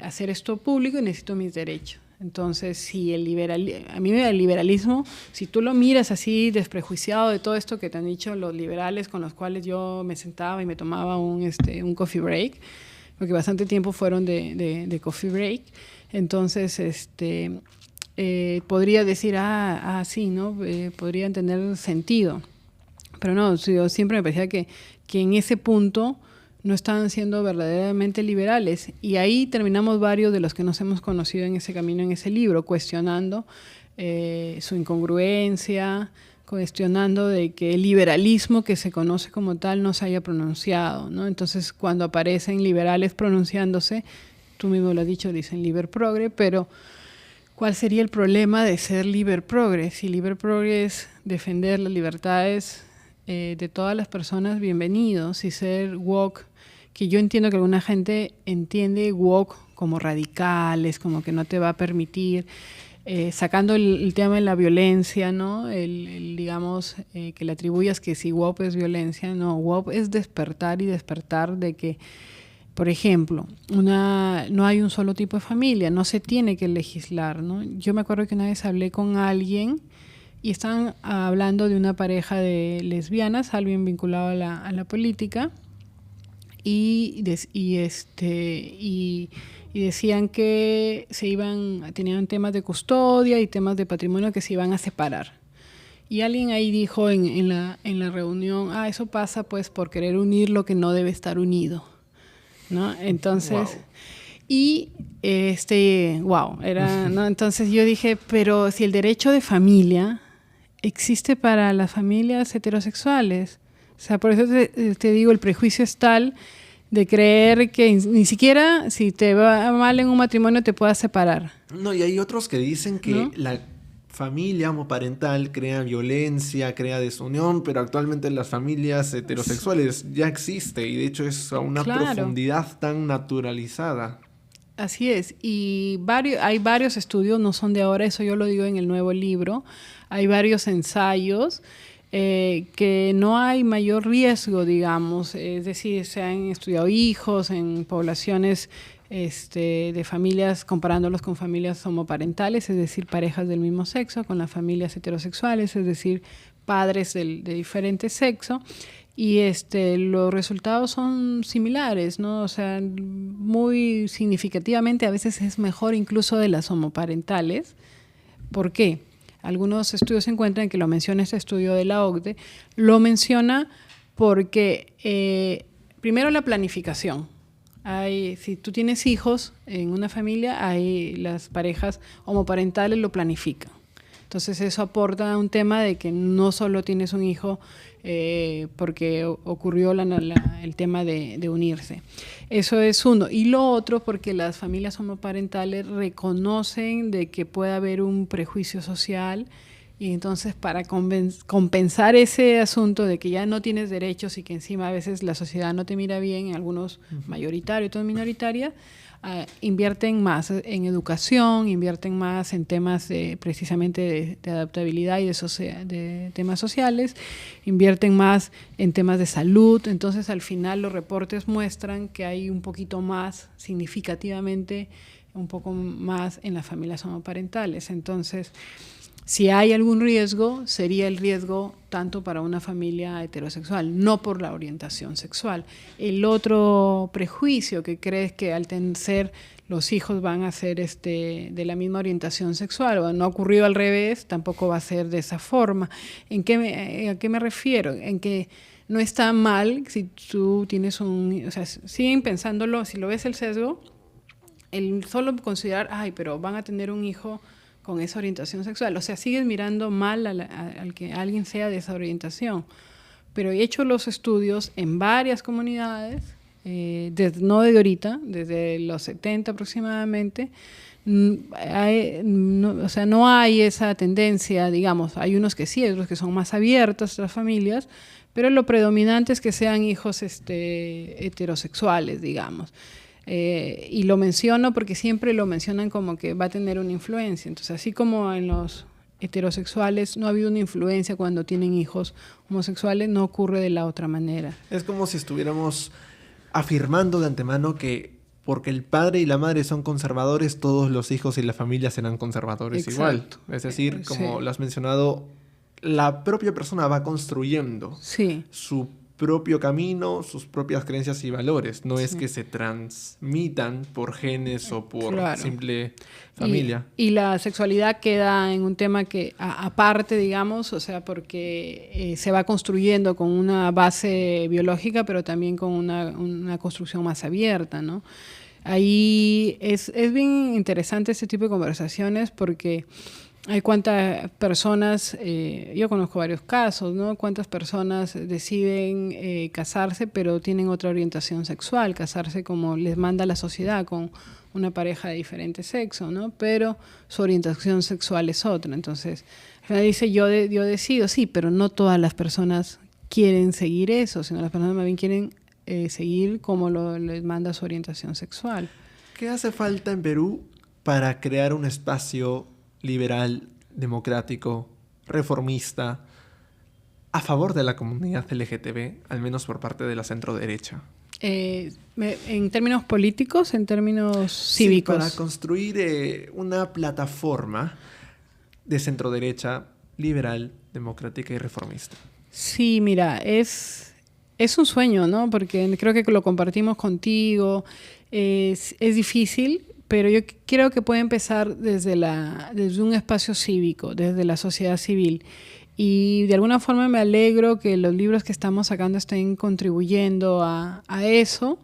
hacer esto público y necesito mis derechos. Entonces, si a mí el liberalismo, si tú lo miras así desprejuiciado de todo esto que te han dicho los liberales con los cuales yo me sentaba y me tomaba un coffee break, porque bastante tiempo fueron de coffee break, entonces podría decir, sí, ¿no? Podrían tener sentido. Pero no, yo siempre me parecía que en ese punto no estaban siendo verdaderamente liberales. Y ahí terminamos varios de los que nos hemos conocido en ese camino, en ese libro, cuestionando su incongruencia, cuestionando de que el liberalismo que se conoce como tal no se haya pronunciado, ¿no? Entonces, cuando aparecen liberales pronunciándose, tú mismo lo has dicho, dicen liber progre, pero ¿cuál sería el problema de ser liber progre? Si liber progre es defender las libertades de todas las personas, bienvenidos. Y ser woke, que yo entiendo que alguna gente entiende woke como radicales, como que no te va a permitir, sacando el tema de la violencia, ¿no? Digamos, que le atribuyas que si woke es violencia, no, woke es despertar, y despertar de que, por ejemplo, no hay un solo tipo de familia, no se tiene que legislar, ¿no? Yo me acuerdo que una vez hablé con alguien y estaban hablando de una pareja de lesbianas, alguien vinculado a la política, y decían que tenían temas de custodia y temas de patrimonio que se iban a separar. Y alguien ahí dijo en la reunión, eso pasa pues por querer unir lo que no debe estar unido, ¿no? Entonces... Wow. Y ¿no? Entonces yo dije, pero si el derecho de familia existe para las familias heterosexuales, o sea, por eso te digo, el prejuicio es tal de creer que ni siquiera si te va mal en un matrimonio te puedas separar. No, y hay otros que dicen que ¿no? La familia homoparental crea violencia, crea desunión, pero actualmente las familias heterosexuales ya existe, y de hecho es a una profundidad tan naturalizada. Así es, y hay varios estudios, no son de ahora, eso yo lo digo en el nuevo libro, hay varios ensayos que no hay mayor riesgo, digamos, es decir, se han estudiado hijos en poblaciones de familias, comparándolos con familias homoparentales, es decir, parejas del mismo sexo, con las familias heterosexuales, es decir, padres de diferente sexo. Y los resultados son similares, ¿no? O sea, muy significativamente a veces es mejor incluso de las homoparentales. ¿Por qué? Algunos estudios encuentran, que lo menciona este estudio de la OCDE, lo menciona porque primero la planificación. Si tú tienes hijos en una familia, las parejas homoparentales lo planifican. Entonces eso aporta un tema de que no solo tienes un hijo porque ocurrió el tema de unirse. Eso es uno. Y lo otro, porque las familias homoparentales reconocen de que puede haber un prejuicio social, y entonces para compensar ese asunto de que ya no tienes derechos y que encima a veces la sociedad no te mira bien, en algunos mayoritarios, otros minoritarios, invierten más en educación, invierten más en temas precisamente de adaptabilidad y de temas sociales, invierten más en temas de salud. Entonces, al final, los reportes muestran que hay un poquito más, significativamente, un poco más en las familias homoparentales. Entonces, si hay algún riesgo, sería el riesgo tanto para una familia heterosexual, no por la orientación sexual. El otro prejuicio que crees que al tener los hijos van a ser de la misma orientación sexual, o no ha ocurrido al revés, tampoco va a ser de esa forma. ¿A qué me refiero? En que no está mal si tú tienes o sea, siguen pensándolo, si lo ves el sesgo, el solo considerar, pero van a tener un hijo con esa orientación sexual. O sea, sigues mirando mal al que alguien sea de esa orientación. Pero he hecho los estudios en varias comunidades, no desde ahorita, desde los 70 aproximadamente. O sea, no hay esa tendencia, digamos, hay unos que sí, otros que son más abiertos las familias, pero lo predominante es que sean hijos heterosexuales, digamos. Y lo menciono porque siempre lo mencionan como que va a tener una influencia. Entonces, así como en los heterosexuales no ha habido una influencia cuando tienen hijos homosexuales, no ocurre de la otra manera. Es como si estuviéramos afirmando de antemano que porque el padre y la madre son conservadores, todos los hijos y la familia serán conservadores. Exacto. Igual. Es decir, como lo has mencionado, la propia persona va construyendo su propio camino, sus propias creencias y valores. No es que se transmitan por genes o por simple familia. Y la sexualidad queda en un tema que aparte, digamos, o sea, porque se va construyendo con una base biológica, pero también con una construcción más abierta, ¿no? Ahí es bien interesante este tipo de conversaciones porque hay cuántas personas, yo conozco varios casos, ¿no? Cuántas personas deciden casarse pero tienen otra orientación sexual, casarse como les manda la sociedad con una pareja de diferente sexo, ¿no? Pero su orientación sexual es otra. Entonces, al final dice, yo decido, sí, pero no todas las personas quieren seguir eso, sino las personas más bien quieren seguir como les manda su orientación sexual. ¿Qué hace falta en Perú para crear un espacio liberal, democrático, reformista, a favor de la comunidad LGTB, al menos por parte de la centro-derecha? En términos políticos, en términos cívicos. Sí, para construir una plataforma de centro-derecha, liberal, democrática y reformista. Sí, mira, es un sueño, ¿no? Porque creo que lo compartimos contigo. Es difícil, pero yo creo que puede empezar desde un espacio cívico, desde la sociedad civil. Y de alguna forma me alegro que los libros que estamos sacando estén contribuyendo a eso,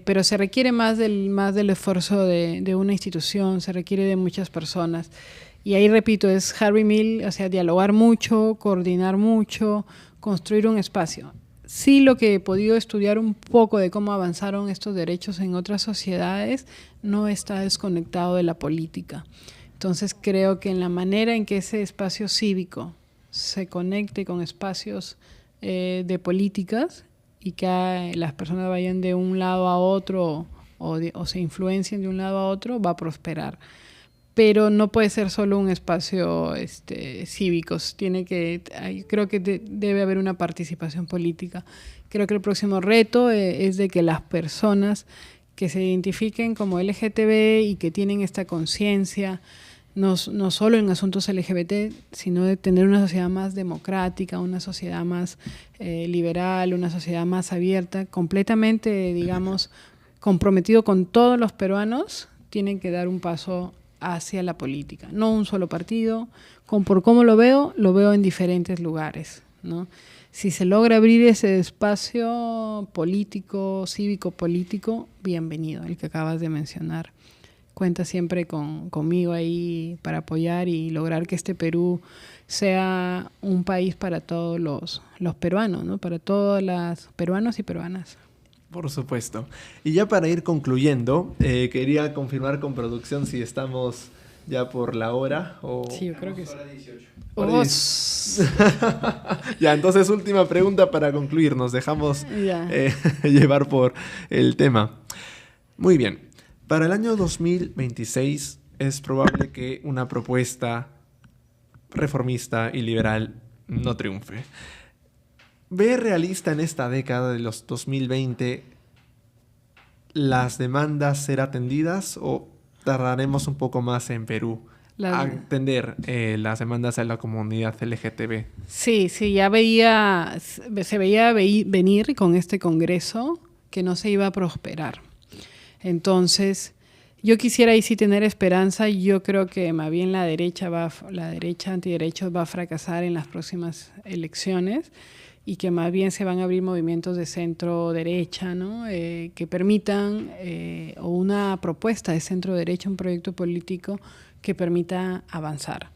pero se requiere más del esfuerzo de una institución, se requiere de muchas personas. Y ahí repito, es Harvey Milk, o sea, dialogar mucho, coordinar mucho, construir un espacio. Sí, lo que he podido estudiar un poco de cómo avanzaron estos derechos en otras sociedades no está desconectado de la política. Entonces creo que en la manera en que ese espacio cívico se conecte con espacios de políticas y que las personas vayan de un lado a otro o se influencien de un lado a otro, va a prosperar. Pero no puede ser solo un espacio cívico. Creo que debe haber una participación política. Creo que el próximo reto es de que las personas que se identifiquen como LGTB y que tienen esta conciencia, no solo en asuntos LGBT, sino de tener una sociedad más democrática, una sociedad más liberal, una sociedad más abierta, completamente, digamos, comprometido con todos los peruanos, tienen que dar un paso hacia la política, no un solo partido. Por cómo lo veo en diferentes lugares, ¿no? Si se logra abrir ese espacio político, cívico-político, bienvenido, el que acabas de mencionar. Cuenta siempre conmigo ahí para apoyar y lograr que este Perú sea un país para todos los peruanos, ¿no? Para todos los peruanos y peruanas. Por supuesto. Y ya para ir concluyendo, quería confirmar con producción si estamos ya por la hora. Sí, yo creo que sí. Hora 10. Ya, entonces última pregunta para concluir. Nos dejamos llevar por el tema. Muy bien. Para el año 2026 es probable que una propuesta reformista y liberal no triunfe. ¿Ve realista en esta década de los 2020 las demandas ser atendidas o tardaremos un poco más en Perú a atender las demandas de la comunidad LGTB? Sí, se veía venir con este Congreso que no se iba a prosperar. Entonces, yo quisiera ahí sí tener esperanza. Yo creo que más bien la derecha antiderechos va a fracasar en las próximas elecciones y que más bien se van a abrir movimientos de centro-derecha, ¿no? Que permitan, o una propuesta de centro-derecha, un proyecto político que permita avanzar.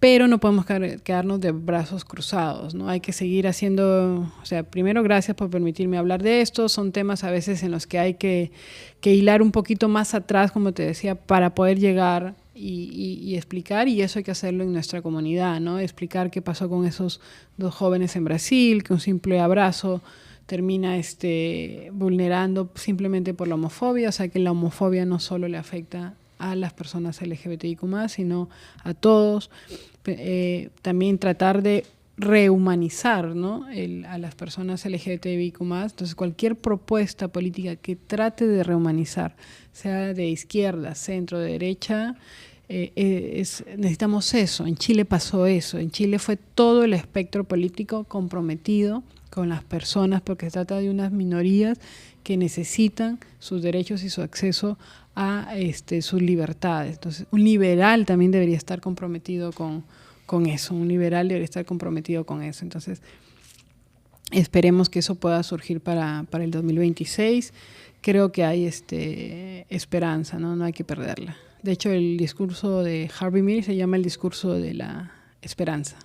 Pero no podemos quedarnos de brazos cruzados, ¿no? Hay que seguir haciendo, o sea, primero gracias por permitirme hablar de esto. Son temas a veces en los que hay que hilar un poquito más atrás, como te decía, para poder llegar y explicar, y eso hay que hacerlo en nuestra comunidad, ¿no? Explicar qué pasó con esos 2 jóvenes en Brasil, que un simple abrazo termina vulnerando simplemente por la homofobia. O sea, que la homofobia no solo le afecta a las personas LGBTIQ+, sino a todos. También tratar de rehumanizar, ¿no? A las personas LGBTIQ+. Entonces, cualquier propuesta política que trate de rehumanizar, sea de izquierda, centro, de derecha, necesitamos eso. En Chile pasó eso. En Chile fue todo el espectro político comprometido con las personas, porque se trata de unas minorías que necesitan sus derechos y su acceso a sus libertades. Entonces, un liberal también debería estar comprometido con eso. Un liberal debería estar comprometido con eso. Entonces, esperemos que eso pueda surgir para el 2026. Creo que hay esperanza, ¿no? No hay que perderla. De hecho, el discurso de Harvey Milk se llama el discurso de la esperanza.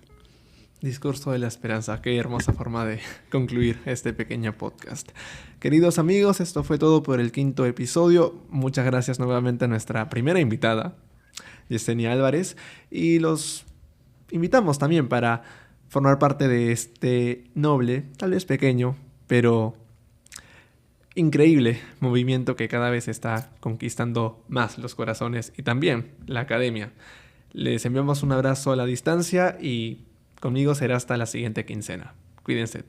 Discurso de la esperanza. Qué hermosa forma de concluir este pequeño podcast. Queridos amigos, esto fue todo por el 5º episodio. Muchas gracias nuevamente a nuestra primera invitada, Yesenia Álvarez, y los invitamos también para formar parte de este noble, tal vez pequeño, pero increíble movimiento que cada vez está conquistando más los corazones y también la academia. Les enviamos un abrazo a la distancia y conmigo será hasta la siguiente quincena. Cuídense.